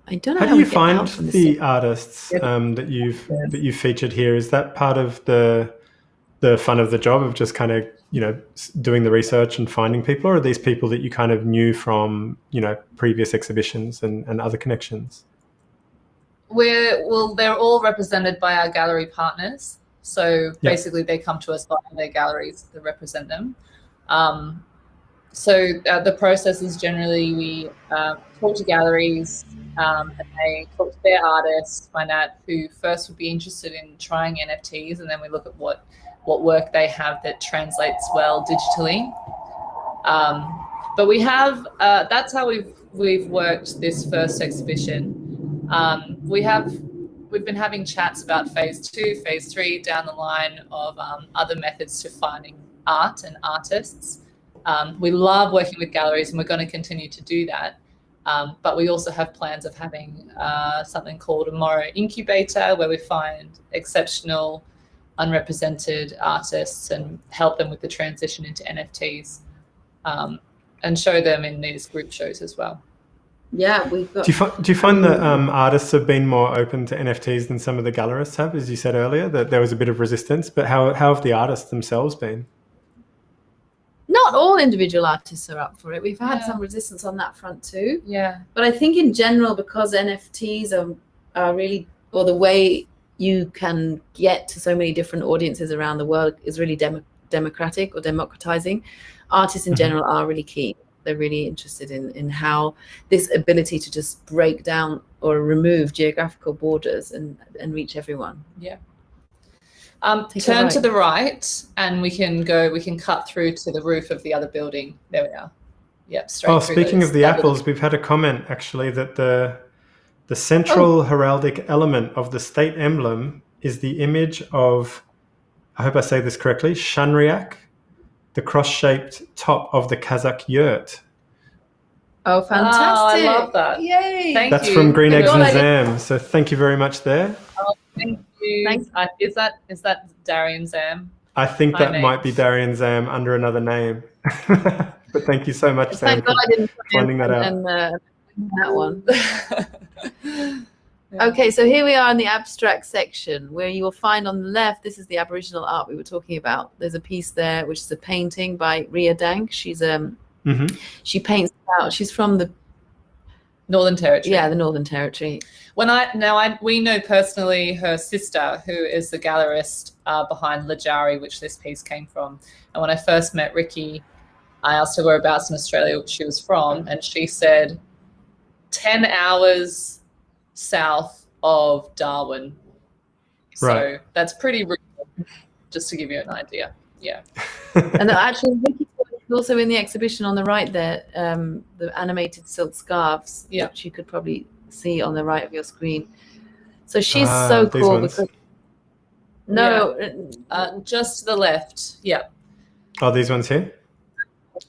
Speaker 3: I don't know.
Speaker 1: How do you find the artists that you've featured here? Is that part of the fun of the job of just kind of doing the research and finding people, or are these people that you kind of knew from previous exhibitions and other connections?
Speaker 2: They're all represented by our gallery partners. So basically, they come to us by their galleries that represent them. So the process is generally we talk to galleries and they talk to their artists, find out who first would be interested in trying NFTs, and then we look at what work they have that translates well digitally. But we have that's how we've worked this first exhibition. We've been having chats about phase 2, phase 3 down the line of other methods to finding art and artists. We love working with galleries, and we're going to continue to do that. But we also have plans of having something called a Morrow incubator, where we find exceptional, unrepresented artists and help them with the transition into NFTs, and show them in these group shows as well.
Speaker 3: Yeah, we've got.
Speaker 1: Do you find that artists have been more open to NFTs than some of the gallerists have, as you said earlier, that there was a bit of resistance? But how have the artists themselves been?
Speaker 3: Not all individual artists are up for it. We've had some resistance on that front too.
Speaker 2: Yeah.
Speaker 3: But I think in general, because NFTs are really, or the way you can get to so many different audiences around the world is really democratic or democratizing, artists in general are really keen. They're really interested in how this ability to just break down or remove geographical borders and reach everyone.
Speaker 2: Yeah. Turn to the right, and we can cut through to the roof of the other building. There we are. Yep, straight through.
Speaker 1: Speaking of the apples, we've had a comment actually that the central heraldic element of the state emblem is the image of, I hope I say this correctly, Shanriak, the cross-shaped top of the Kazakh yurt.
Speaker 3: Oh, fantastic.
Speaker 2: Oh, I love that.
Speaker 3: Yay.
Speaker 1: That's from Green Eggs and Zam. So thank you very much there.
Speaker 2: Oh, thank you. Thanks. Is that Darian Zam?
Speaker 1: I think that might be Darian Zam under another name. But thank you so much, Sam, for finding that out.
Speaker 3: That one. Okay, so here we are in the abstract section, where you will find on the left, this is the Aboriginal art we were talking about. There's a piece there, which is a painting by Ria Dank. She's She paints out. She's from the
Speaker 2: Northern Territory.
Speaker 3: Yeah, the Northern Territory.
Speaker 2: We know personally her sister, who is the gallerist behind Lajari, which this piece came from. And when I first met Ricky, I asked her whereabouts in Australia she was from, and she said 10 hours south of Darwin. So that's pretty real, just to give you an idea. Yeah.
Speaker 3: And actually, Ricky is also in the exhibition on the right there, the animated silk scarves, which you could probably see on the right of your screen. So she's so cool. Because,
Speaker 2: just to the left. Yeah.
Speaker 1: Oh, these ones here?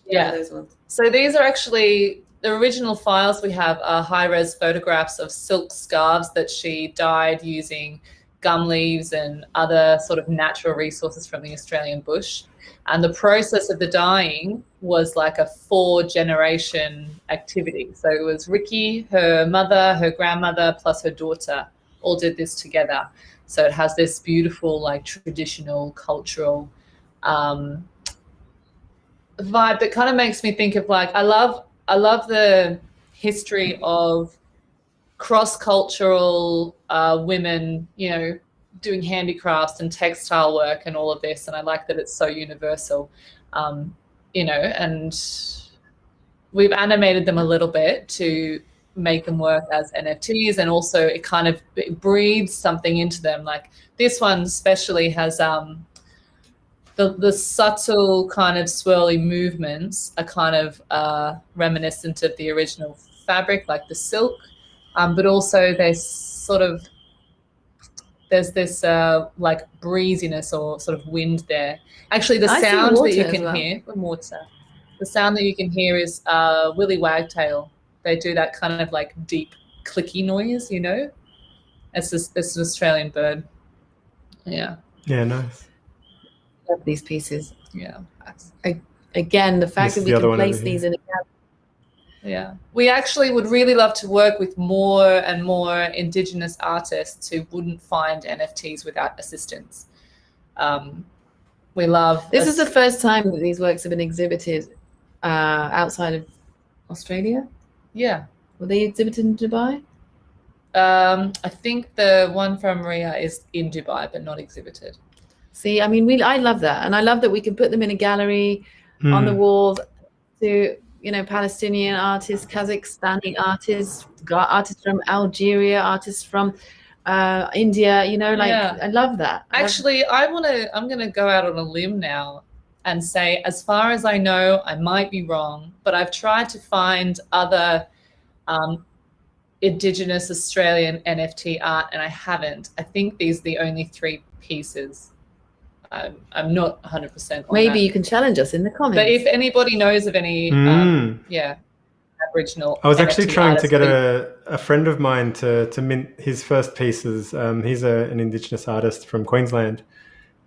Speaker 3: Yeah, those ones.
Speaker 2: So these are actually the original files we have are high-res photographs of silk scarves that she dyed using gum leaves and other sort of natural resources from the Australian bush. And the process of the dyeing was like a 4-generation activity. So it was Ricky, her mother, her grandmother, plus her daughter all did this together. So it has this beautiful, like, traditional, cultural vibe that kind of makes me think of, like, I love the history of cross-cultural women, you know, doing handicrafts and textile work and all of this. And I like that it's so universal, you know, and we've animated them a little bit to make them work as NFTs. And also it breathes something into them. Like this one especially has the subtle kind of swirly movements are kind of reminiscent of the original fabric, like the silk. But also there's this like breeziness or sort of wind there. Actually, the sound that you can hear, the sound that you can hear is Willy Wagtail. They do that kind of like deep clicky noise, you know. It's an Australian bird. Yeah.
Speaker 1: Yeah, nice.
Speaker 3: Love these pieces.
Speaker 2: Yeah.
Speaker 3: Again, the fact that we can place these in a gallery.
Speaker 2: Yeah, we actually would really love to work with more and more Indigenous artists who wouldn't find NFTs without assistance. We love.
Speaker 3: This is the first time that these works have been exhibited outside of Australia.
Speaker 2: Yeah.
Speaker 3: Were they exhibited in Dubai?
Speaker 2: I think the one from Maria is in Dubai, but not exhibited.
Speaker 3: See, I mean, I love that, and I love that we can put them in a gallery on the walls to. You know, Palestinian artists, Kazakhstani artists, artists from Algeria, artists from India, you know, like I love that.
Speaker 2: Actually, I'm going to go out on a limb now and say, as far as I know, I might be wrong, but I've tried to find other Indigenous Australian NFT art and I haven't. I think these are the only 3 pieces. I'm not 100% on
Speaker 3: Maybe you can challenge us in the comments.
Speaker 2: But if anybody knows of any, Aboriginal,
Speaker 1: I was actually trying to get a friend of mine to mint his first pieces. He's an Indigenous artist from Queensland,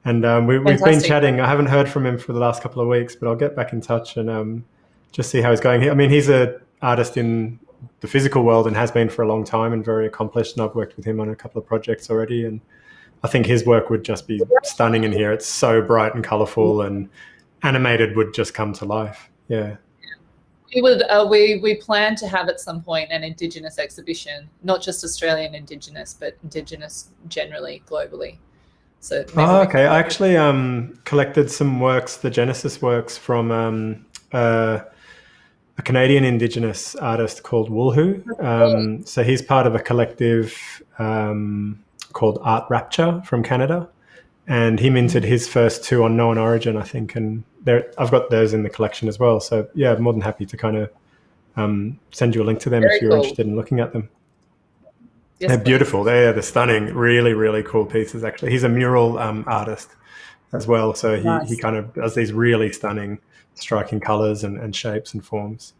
Speaker 1: and we've been chatting. I haven't heard from him for the last couple of weeks, but I'll get back in touch and just see how he's going. I mean, he's an artist in the physical world and has been for a long time and very accomplished. And I've worked with him on a couple of projects already, and I think his work would just be stunning in here. It's so bright and colourful, and animated would just come to life. Yeah.
Speaker 2: We would. We plan to have at some point an Indigenous exhibition, not just Australian Indigenous, but Indigenous generally, globally. So.
Speaker 1: Okay. I actually collected some works, the Genesis works from a Canadian Indigenous artist called Woolhoo. So he's part of a collective called Art Rapture from Canada, and he minted his first 2 on Known Origin, I think, and I've got those in the collection as well. So yeah, I'm more than happy to kind of send you a link to them if you're interested in looking at them. Yes, they're beautiful. They're stunning, really, really cool pieces. Actually, he's a mural artist as well, so he kind of does these really stunning, striking colors and shapes and forms.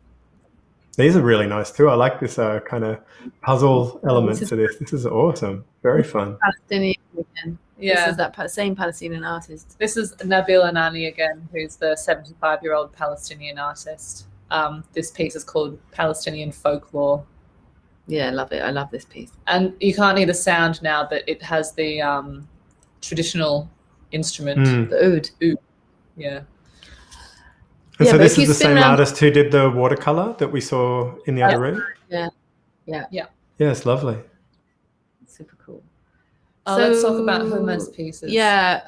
Speaker 1: These are really nice too. I like this kind of puzzle element to this. This is awesome. Very fun.
Speaker 3: Palestinian again. Yeah. This is that same Palestinian artist.
Speaker 2: This is Nabil Anani again, who's the 75-year-old Palestinian artist. This piece is called Palestinian Folklore.
Speaker 3: Yeah, I love it. I love this piece.
Speaker 2: And you can't hear the sound now, but it has the traditional instrument.
Speaker 3: The oud.
Speaker 2: Yeah.
Speaker 1: And
Speaker 3: Yeah,
Speaker 1: so
Speaker 3: but
Speaker 1: this
Speaker 3: if
Speaker 1: is
Speaker 3: you
Speaker 1: the
Speaker 3: spin
Speaker 1: same
Speaker 3: around-
Speaker 1: artist who did the watercolor that we saw in the other room?
Speaker 3: Yeah.
Speaker 1: Yeah, it's lovely.
Speaker 3: Super cool.
Speaker 2: Let's talk about her most pieces.
Speaker 3: Yeah,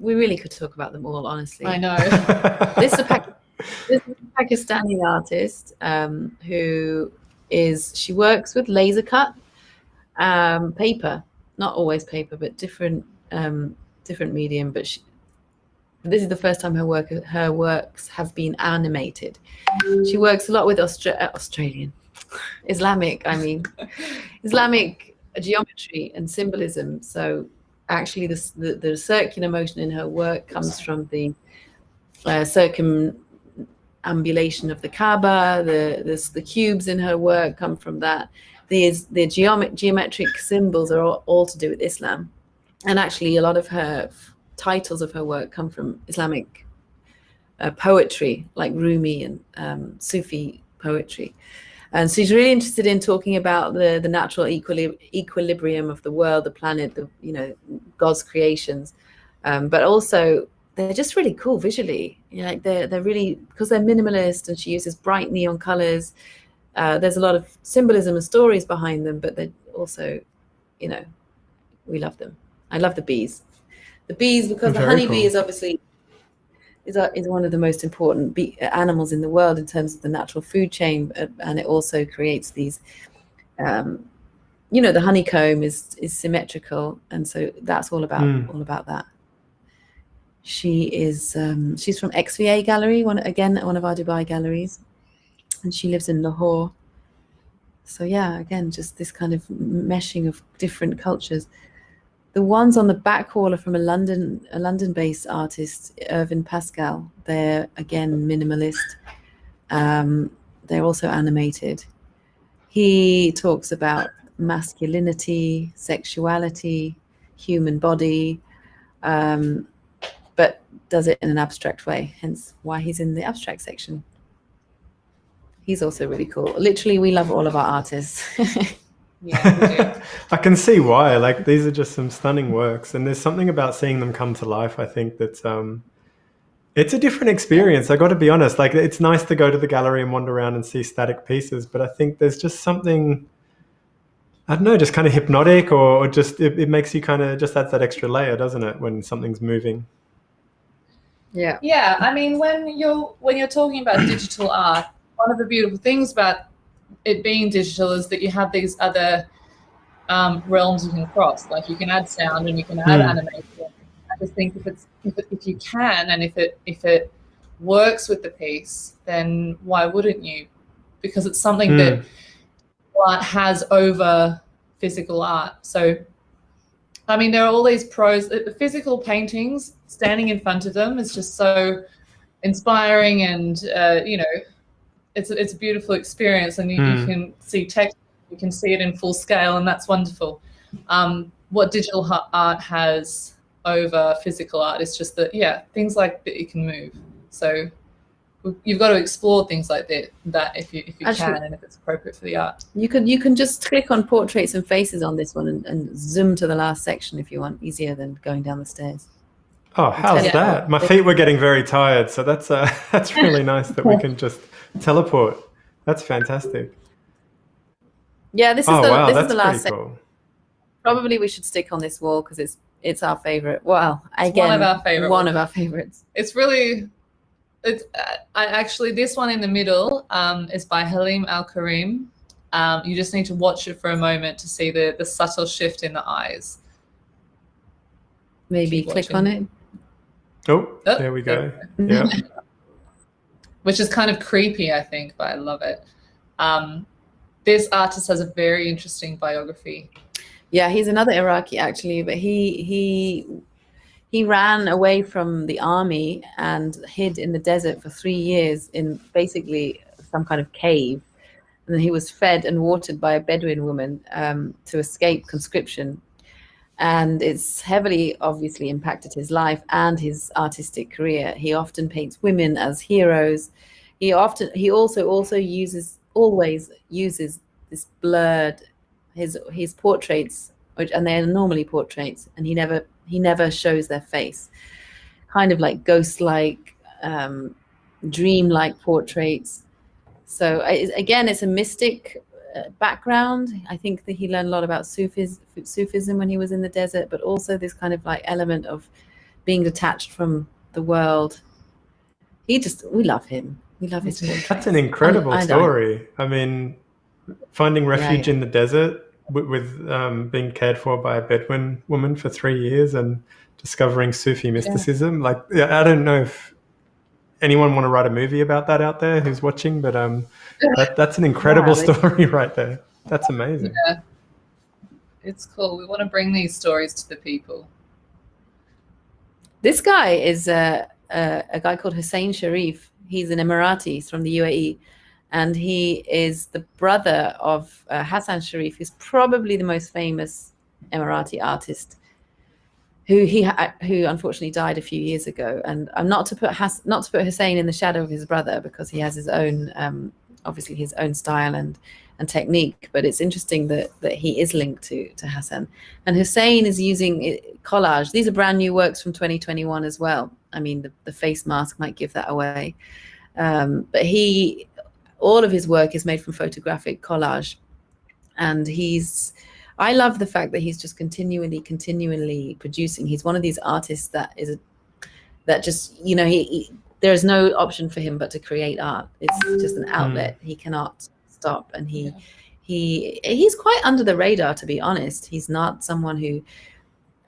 Speaker 3: we really could talk about them all, honestly.
Speaker 2: I know.
Speaker 3: This is a Pakistani artist who she works with laser cut paper, not always paper, but different medium. But this is the first time her works have been animated. She works a lot with Islamic geometry and symbolism. So actually, the circular motion in her work comes from the circumambulation of the Kaaba. The cubes in her work come from that. The geometric symbols are all to do with Islam, and actually, a lot of her titles of her work come from Islamic poetry, like Rumi and Sufi poetry. And so she's really interested in talking about the natural equilibrium of the world, the planet, God's creations, but also they're just really cool visually. Like they're really, because they're minimalist, and she uses bright neon colors. There's a lot of symbolism and stories behind them, but they're also, we love them. I love the bees. The bees, because the honeybee is obviously is one of the most important animals in the world in terms of the natural food chain, and it also creates these. The honeycomb is symmetrical, and so that's all about that. She's from XVA Gallery, one of our Dubai galleries, and she lives in Lahore. So yeah, again, just this kind of meshing of different cultures. The ones on the back wall are from a London-based artist, Irvin Pascal. They're again minimalist. They're also animated. He talks about masculinity, sexuality, human body, but does it in an abstract way. Hence why he's in the abstract section. He's also really cool. Literally, we love all of our artists.
Speaker 2: Yeah, we do.
Speaker 1: I can see why. Like, these are just some stunning works, and there's something about seeing them come to life, I think, that's it's a different experience. I got to be honest. Like, it's nice to go to the gallery and wander around and see static pieces, but I think there's just something, I don't know, just kind of hypnotic, or just it makes you kind of just adds that extra layer, doesn't it, when something's moving?
Speaker 2: Yeah. I mean, when you're talking about digital art, one of the beautiful things about it being digital is that you have these other realms you can cross. Like, you can add sound and you can add animation. I just think if you can, and if it works with the piece, then why wouldn't you? Because it's something that art has over physical art. So, I mean, there are all these pros. The physical paintings, standing in front of them is just so inspiring, and it's a beautiful experience, and you can see text, you can see it in full scale, and that's wonderful. What digital art has over physical art is just that, things like that you can move. So you've got to explore things like that if you can, and if it's appropriate for the art.
Speaker 3: You can just click on portraits and faces on this one and zoom to the last section if you want, easier than going down the stairs.
Speaker 1: Oh, how's that? My feet were getting very tired, so that's really nice that we can just teleport. That's fantastic.
Speaker 3: Yeah, this is the last section.
Speaker 1: Cool.
Speaker 3: Probably we should stick on this wall because it's our favorite. Well, again, one of our favorites.
Speaker 2: It's really, actually this one in the middle is by Halim Al Karim. You just need to watch it for a moment to see the subtle shift in the eyes.
Speaker 3: Maybe click on it.
Speaker 1: Oh, there we go. Yeah.
Speaker 2: Which is kind of creepy, I think, but I love it. This artist has a very interesting biography.
Speaker 3: Yeah, he's another Iraqi actually, but he ran away from the army and hid in the desert for 3 years in basically some kind of cave. And then he was fed and watered by a Bedouin woman to escape conscription. And it's heavily, obviously, impacted his life and his artistic career. He often paints women as heroes. He also always uses this blurred, his portraits, and they're normally portraits, and he never shows their face. Kind of like ghost-like, dream-like portraits. So again, it's a mystic background. I think that he learned a lot about Sufism when he was in the desert, but also this kind of like element of being detached from the world. We love him. We love his portraits.
Speaker 1: That's an incredible story. I mean, finding refuge in the desert with being cared for by a Bedouin woman for 3 years and discovering Sufi mysticism. Like, I don't know if anyone want to write a movie about that out there who's watching, but that's an incredible story right there. That's amazing.
Speaker 2: Yeah, it's cool. We want to bring these stories to the people.
Speaker 3: This guy is a guy called Hussein Sharif. He's an Emirati. He's from the UAE. And he is the brother of Hassan Sharif, who's probably the most famous Emirati artist, who unfortunately died a few years ago. And I'm not to put Hussein in the shadow of his brother, because he has his own, obviously his own style and technique. But it's interesting that he is linked to Hassan. And Hussein is using collage. These are brand new works from 2021 as well. I mean, the face mask might give that away. But all of his work is made from photographic collage. And I love the fact that he's just continually producing. He's one of these artists that just, there is no option for him but to create art. It's just an outlet. He cannot stop. And he's quite under the radar, to be honest. He's not someone who,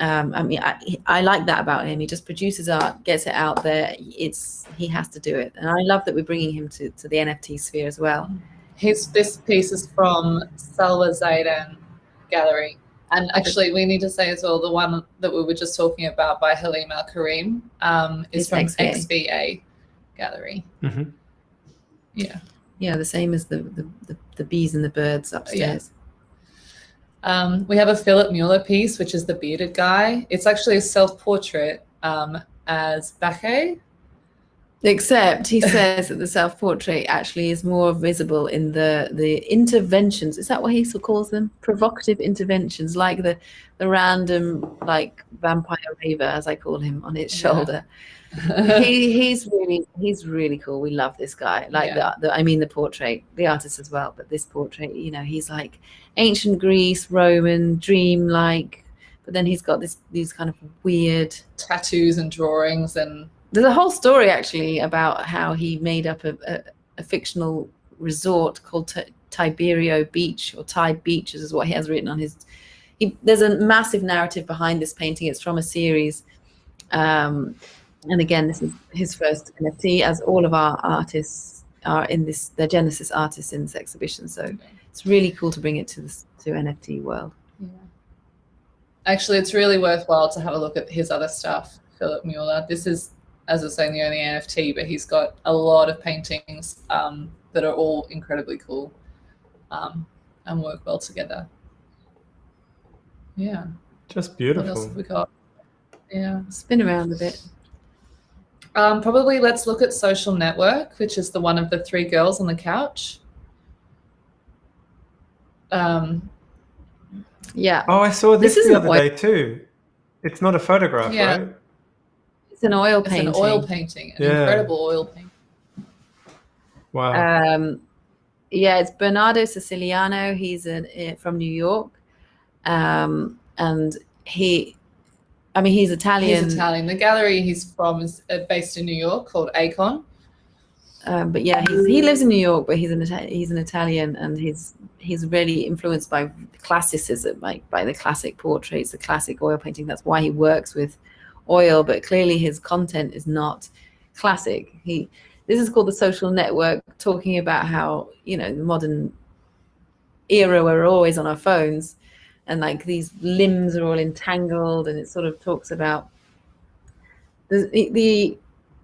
Speaker 3: I like that about him. He just produces art, gets it out there. He has to do it. And I love that we're bringing him to the NFT sphere as well.
Speaker 2: This piece is from Salwa Zaidan Gallery. And actually, we need to say as well, the one that we were just talking about by Halim Al Karim is from XVA Gallery.
Speaker 1: Mm-hmm.
Speaker 2: Yeah.
Speaker 3: Yeah, the same as the bees and the birds upstairs.
Speaker 2: Yeah. We have a Philip Mueller piece, which is the bearded guy. It's actually a self-portrait as Bache.
Speaker 3: Except he says that the self-portrait actually is more visible in the interventions. Is that what he calls them? Provocative interventions, like the random like vampire raver, as I call him, on his shoulder. He's really cool. We love this guy. Like the portrait, the artist as well, but this portrait, he's like ancient Greece, Roman, dream-like, but then he's got these kind of weird
Speaker 2: tattoos and drawings, and
Speaker 3: there's a whole story actually about how he made up a fictional resort called Tiberio Beach, or Tide Beaches is what he has written on his. There's a massive narrative behind this painting. It's from a series. And again, this is his first NFT, as all of our artists are in this. They're Genesis artists in this exhibition, so it's really cool to bring it to NFT world.
Speaker 2: Yeah. Actually, it's really worthwhile to have a look at his other stuff, Philip Mueller. This is, as I was saying, the only NFT, but he's got a lot of paintings that are all incredibly cool and work well together. Yeah.
Speaker 1: Just beautiful.
Speaker 2: What else have we got? Yeah.
Speaker 3: Spin around a bit.
Speaker 2: Probably let's look at Social Network, which is the one of the three girls on the couch.
Speaker 3: Yeah.
Speaker 1: Oh, I saw this the other day too. It's not a photograph, right?
Speaker 3: It's an oil painting.
Speaker 2: It's an oil painting, an incredible oil painting.
Speaker 1: Wow.
Speaker 3: It's Bernardo Siciliano. He's from New York, and he's Italian.
Speaker 2: He's Italian. The gallery he's from is based in New York, called Acon.
Speaker 3: But yeah, he lives in New York, but he's an Italian, and he's really influenced by classicism, like by the classic portraits, the classic oil painting. That's why he works with oil, but clearly his content is not classic. This is called The Social Network, talking about how, the modern era where we're always on our phones, and like these limbs are all entangled, and it sort of talks about the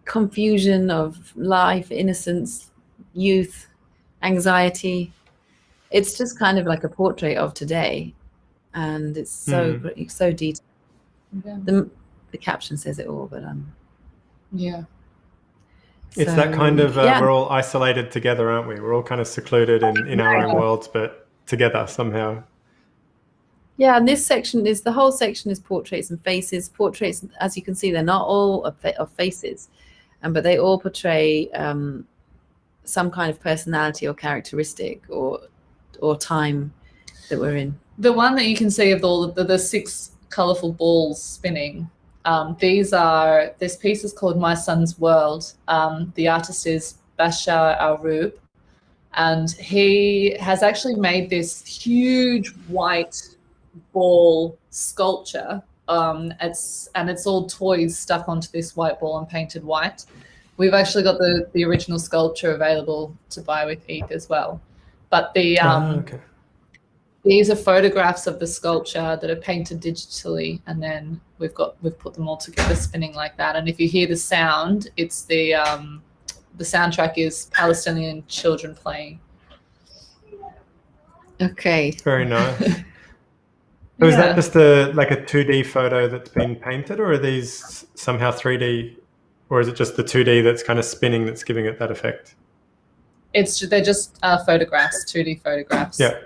Speaker 3: confusion of life, innocence, youth, anxiety. It's just kind of like a portrait of today, and it's so detailed.
Speaker 2: Yeah.
Speaker 3: The caption says it all, but
Speaker 1: it's that kind of we're all isolated together, aren't we? We're all kind of secluded in our own worlds, but together somehow.
Speaker 3: Yeah, and the whole section is portraits and faces. Portraits, as you can see, they're not all of faces. but they all portray some kind of personality or characteristic or time that we're in.
Speaker 2: The one that you can see of all the 6 colourful balls spinning, this piece is called My Son's World. The artist is Bashar Al-Rub, and he has actually made this huge white ball sculpture. It's all toys stuck onto this white ball and painted white. We've actually got the original sculpture available to buy with ETH as well. But these are photographs of the sculpture that are painted digitally, and then we've put them all together spinning like that. And if you hear the sound, it's the soundtrack is Palestinian children playing.
Speaker 3: Okay.
Speaker 1: Very nice. So is that just a 2D photo that's been painted, or are these somehow 3D, or is it just the 2D that's kind of spinning that's giving it that effect?
Speaker 2: They're just photographs, 2D photographs.
Speaker 1: Yeah.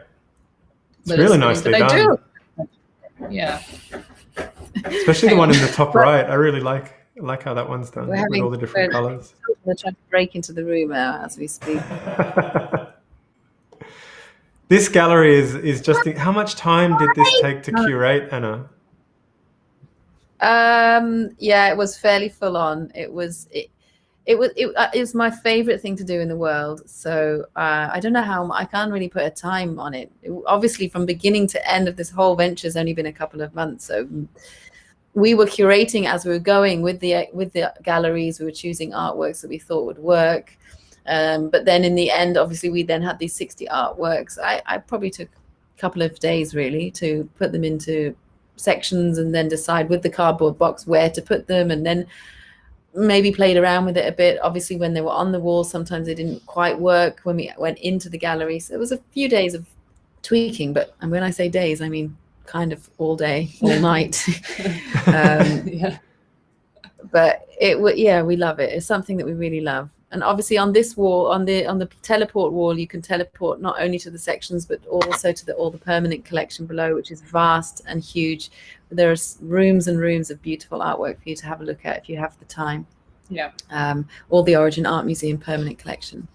Speaker 1: It's really nicely done.
Speaker 2: Yeah.
Speaker 1: Especially the one in the top right. I really like how that one's done with all the different colours.
Speaker 3: We're trying to break into the room now as we speak.
Speaker 1: This gallery is just. How much time did this take to curate, Anna?
Speaker 3: Yeah, it was fairly full on. It was my favorite thing to do in the world. So I don't know how. I can't really put a time on it. Obviously, from beginning to end of this whole venture has only been a couple of months. So we were curating as we were going with the galleries. We were choosing artworks that we thought would work. But then in the end, obviously, we then had these 60 artworks. I probably took a couple of days really to put them into sections and then decide with the cardboard box where to put them, and then maybe played around with it a bit. Obviously, when they were on the wall, sometimes they didn't quite work when we went into the gallery. So it was a few days of tweaking, and when I say days, I mean kind of all day, all night.
Speaker 2: Yeah.
Speaker 3: But we love it. It's something that we really love. And obviously on this wall, on the teleport wall, you can teleport not only to the sections, but also to all the permanent collection below, which is vast and huge. There are rooms and rooms of beautiful artwork for you to have a look at if you have the time.
Speaker 2: Yeah.
Speaker 3: All the Origin Art Museum permanent collection.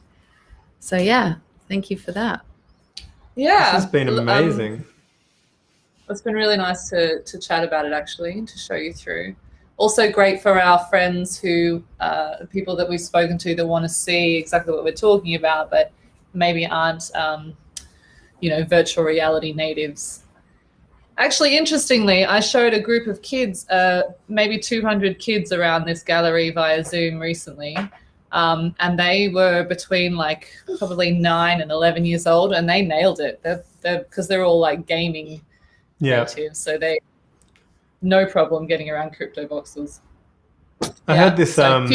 Speaker 3: So yeah, thank you for that.
Speaker 2: Yeah.
Speaker 1: This has been amazing.
Speaker 2: It's been really nice to chat about it, actually, and to show you through. Also great for our friends people that we've spoken to that want to see exactly what we're talking about, but maybe aren't, virtual reality natives. Actually, interestingly, I showed a group of kids, maybe 200 kids around this gallery via Zoom recently. And they were between probably 9 and 11 years old, and they nailed it. Because they're all gaming natives, so they no problem getting around Cryptovoxels.
Speaker 1: I heard this. I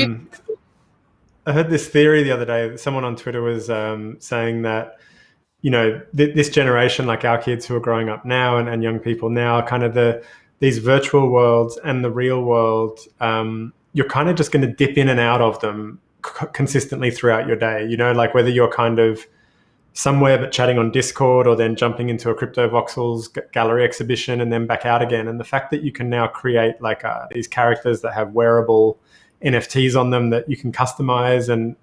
Speaker 1: heard this theory the other day. Someone on Twitter was saying that this generation, like our kids who are growing up now and young people now, kind of these virtual worlds and the real world, you're kind of just going to dip in and out of them consistently throughout your day. Like whether you're kind of somewhere but chatting on Discord, or then jumping into a Cryptovoxels gallery exhibition and then back out again. And the fact that you can now create these characters that have wearable NFTs on them that you can customize, and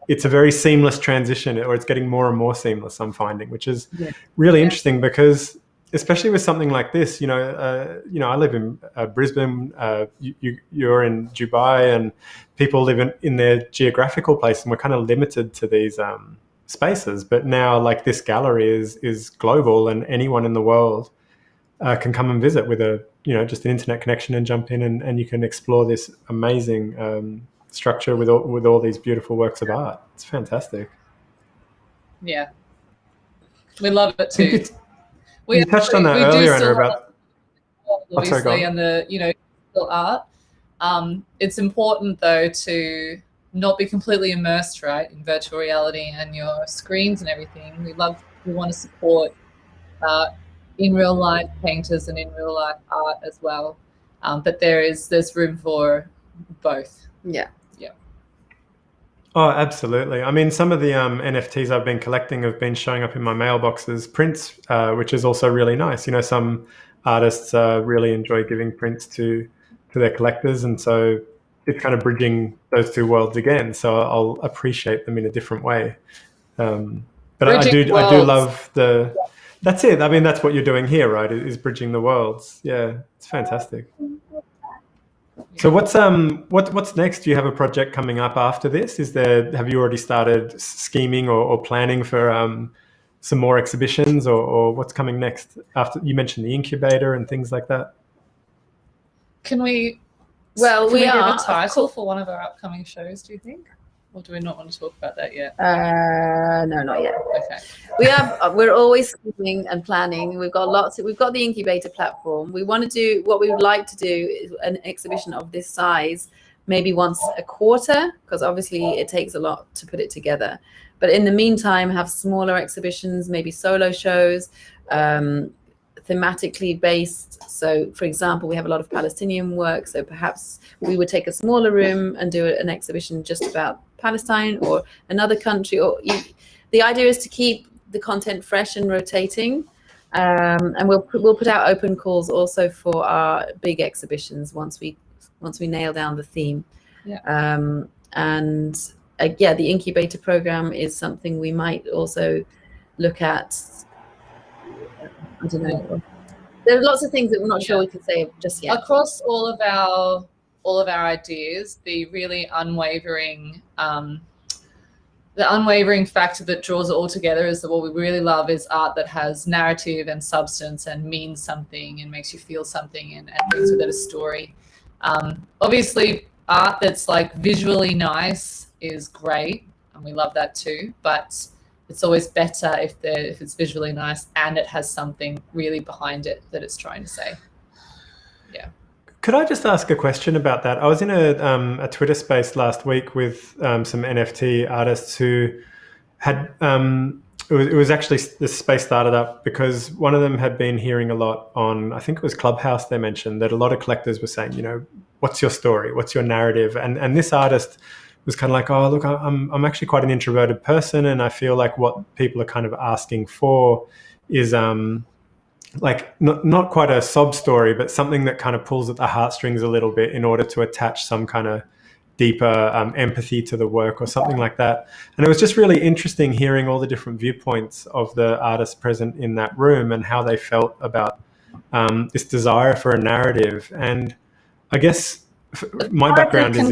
Speaker 1: it's a very seamless transition, or it's getting more and more seamless, I'm finding, which is really interesting, because especially with something like this, I live in Brisbane, you're in Dubai, and people live in their geographical place, and we're kind of limited to these spaces. But now, this gallery is global, and anyone in the world can come and visit with just an internet connection and jump in, and you can explore this amazing structure with all these beautiful works of art. It's fantastic.
Speaker 2: Yeah, we love it too.
Speaker 1: You touched on that earlier, Anna, about
Speaker 2: obviously and the digital art. It's important though to not be completely immersed, right, in virtual reality and your screens and everything. We want to support in real life painters and in real life art as well. But there's room for both.
Speaker 3: Yeah.
Speaker 1: Oh, absolutely. I mean, some of the NFTs I've been collecting have been showing up in my mailbox as prints, which is also really nice. Some artists really enjoy giving prints to their collectors, and so it's kind of bridging those two worlds again. So I'll appreciate them in a different way. But I do love the. That's it. I mean, that's what you're doing here, right? Is bridging the worlds. Yeah, it's fantastic. So what's next? Do you have a project coming up after this? Have you already started scheming or planning for some more exhibitions, or what's coming next? After you mentioned the incubator and things like that.
Speaker 2: Can we?
Speaker 3: Well,
Speaker 2: we give a title for one of our upcoming shows, do you think? Or do we not want to talk about that yet?
Speaker 3: No, not yet.
Speaker 2: Okay.
Speaker 3: We're always scheming and planning. We've got the incubator platform. What we would like to do is an exhibition of this size, maybe once a quarter, because obviously it takes a lot to put it together. But in the meantime, have smaller exhibitions, maybe solo shows, thematically based. So, for example, we have a lot of Palestinian work. So perhaps we would take a smaller room and do an exhibition just about Palestine or another country. The idea is to keep the content fresh and rotating. And we'll put out open calls also for our big exhibitions once we nail down the theme.
Speaker 2: Yeah.
Speaker 3: The incubator program is something we might also look at. I don't know. There are lots of things that we're not sure we can say just yet.
Speaker 2: Across all of our ideas, the really unwavering factor that draws it all together is that what we really love is art that has narrative and substance and means something and makes you feel something and brings with it a story. Obviously, art that's like visually nice is great, and we love that too, but it's always better if it's visually nice and it has something really behind it that it's trying to say. Yeah. Could
Speaker 1: I just ask a question about that? I was in a Twitter space last week with some NFT artists who had it was actually, this space started up because one of them had been hearing a lot on, I think it was Clubhouse, they mentioned that a lot of collectors were saying, what's your story? What's your narrative? And this artist was kind of like, oh, look, I'm actually quite an introverted person, and I feel like what people are kind of asking for is like not quite a sob story, but something that kind of pulls at the heartstrings a little bit in order to attach some kind of deeper empathy to the work or something like that. And it was just really interesting hearing all the different viewpoints of the artists present in that room and how they felt about this desire for a narrative. And I guess my background is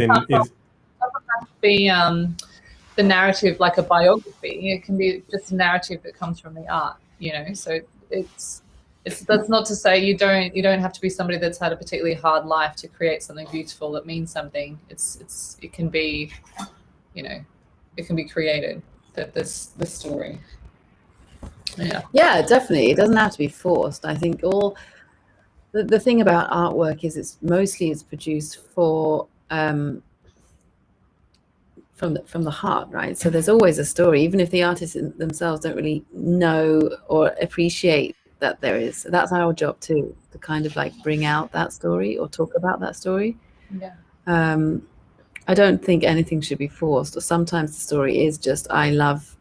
Speaker 2: be the narrative like a biography. It can be just a narrative that comes from the art, so it's that's not to say you don't have to be somebody that's had a particularly hard life to create something beautiful that means something. It can be, it can be created, that this story.
Speaker 3: Yeah, definitely. It doesn't have to be forced. I think the thing about artwork is it's produced for from the heart, right? So there's always a story, even if the artists themselves don't really know or appreciate that there is. So that's our job too, to kind of like bring out that story or talk about that story.
Speaker 2: Yeah.
Speaker 3: I don't think anything should be forced, or sometimes the story is just, I love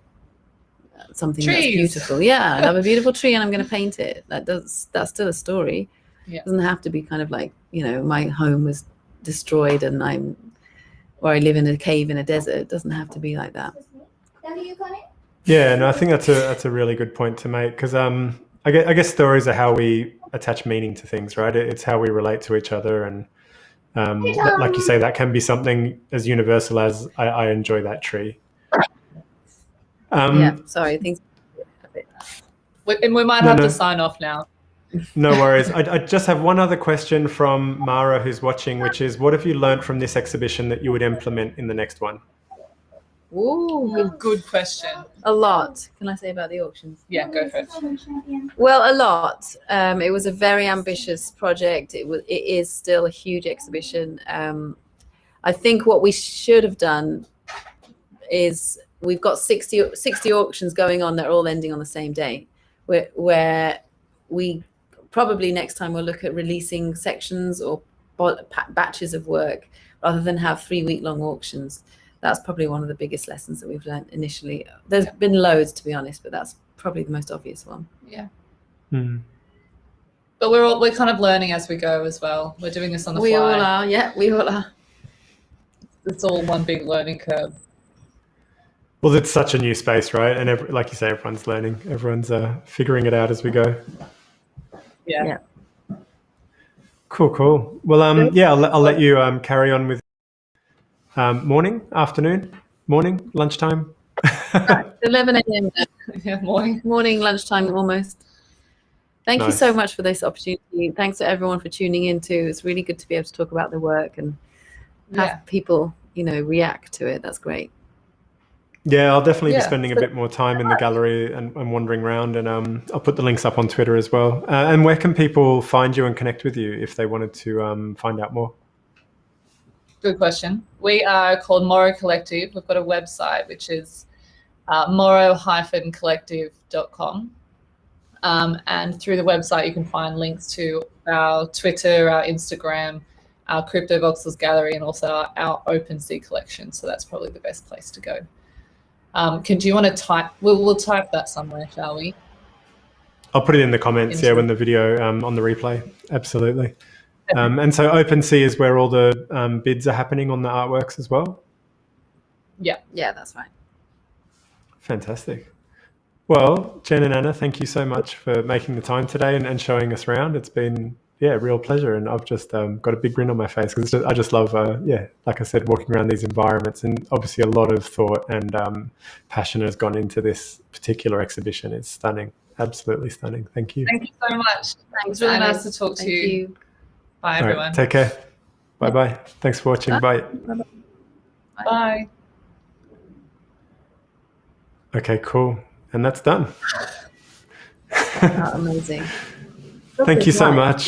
Speaker 3: something that's beautiful. Yeah, I love a beautiful tree and I'm going to paint it. That's still a story.
Speaker 2: Yeah.
Speaker 3: It doesn't have to be kind of like, my home was destroyed and or I live in a cave in a desert. It doesn't have to be like that.
Speaker 1: Yeah, no, I think that's a really good point to make, because I guess stories are how we attach meaning to things, right? It's how we relate to each other, and like you say, that can be something as universal as I enjoy that tree.
Speaker 3: Sorry, things.
Speaker 2: And we might have to sign off now.
Speaker 1: No worries. I just have one other question from Mara, who's watching, which is, what have you learned from this exhibition that you would implement in the next one?
Speaker 3: Ooh,
Speaker 2: good question.
Speaker 3: A lot. Can I say about the auctions?
Speaker 2: Yeah, go for it.
Speaker 3: Well, a lot. It was a very ambitious project. It is still a huge exhibition. I think what we should have done is, we've got 60 auctions going on that are all ending on the same day, where we probably next time we'll look at releasing sections or batches of work rather than have 3-week-long auctions. That's probably one of the biggest lessons that we've learned initially. There's been loads, to be honest, but that's probably the most obvious one.
Speaker 2: Yeah.
Speaker 1: Mm.
Speaker 2: But we're kind of learning as we go as well. We're doing this on the fly.
Speaker 3: We all are. Yeah, we all are.
Speaker 2: it's all one big learning curve.
Speaker 1: Well, it's such a new space, right? And like you say, everyone's learning. Everyone's figuring it out as we go.
Speaker 2: Yeah.
Speaker 1: Cool. Well, I'll let you carry on with morning, lunchtime.
Speaker 3: 11 a.m.
Speaker 2: Yeah, morning.
Speaker 3: Lunchtime almost. Thank you so much for this opportunity. Thanks to everyone for tuning in too. It's really good to be able to talk about the work and have people, react to it. That's great.
Speaker 1: Yeah, I'll definitely be spending a bit more time in the gallery and wandering around, and I'll put the links up on Twitter as well. And where can people find you and connect with you if they wanted to find out more?
Speaker 2: Good question. We are called Morrow Collective. We've got a website, which is morrow-collective.com. And through the website, you can find links to our Twitter, our Instagram, our Cryptovoxels gallery, and also our OpenSea collection. So that's probably the best place to go. Do you want to type? We'll type that somewhere, shall we?
Speaker 1: I'll put it in the comments, when the video on the replay. Absolutely. And so OpenSea is where all the bids are happening on the artworks as well?
Speaker 3: Yeah, that's right.
Speaker 1: Fantastic. Well, Jen and Anna, thank you so much for making the time today and showing us around. It's been, a real pleasure. And I've just got a big grin on my face because I just love, like I said, walking around these environments. And obviously a lot of thought and passion has gone into this particular exhibition. It's stunning. Absolutely stunning. Thank you.
Speaker 2: Thank you so much.
Speaker 3: Thanks,
Speaker 2: it's really
Speaker 3: Anna.
Speaker 2: nice to talk to
Speaker 3: Thank you.
Speaker 2: Bye,
Speaker 1: all
Speaker 2: everyone.
Speaker 1: Right, take care. Bye-bye. Thanks for watching. Bye.
Speaker 2: Bye.
Speaker 1: Okay, cool. And that's done.
Speaker 3: Amazing.
Speaker 1: Thank you so much.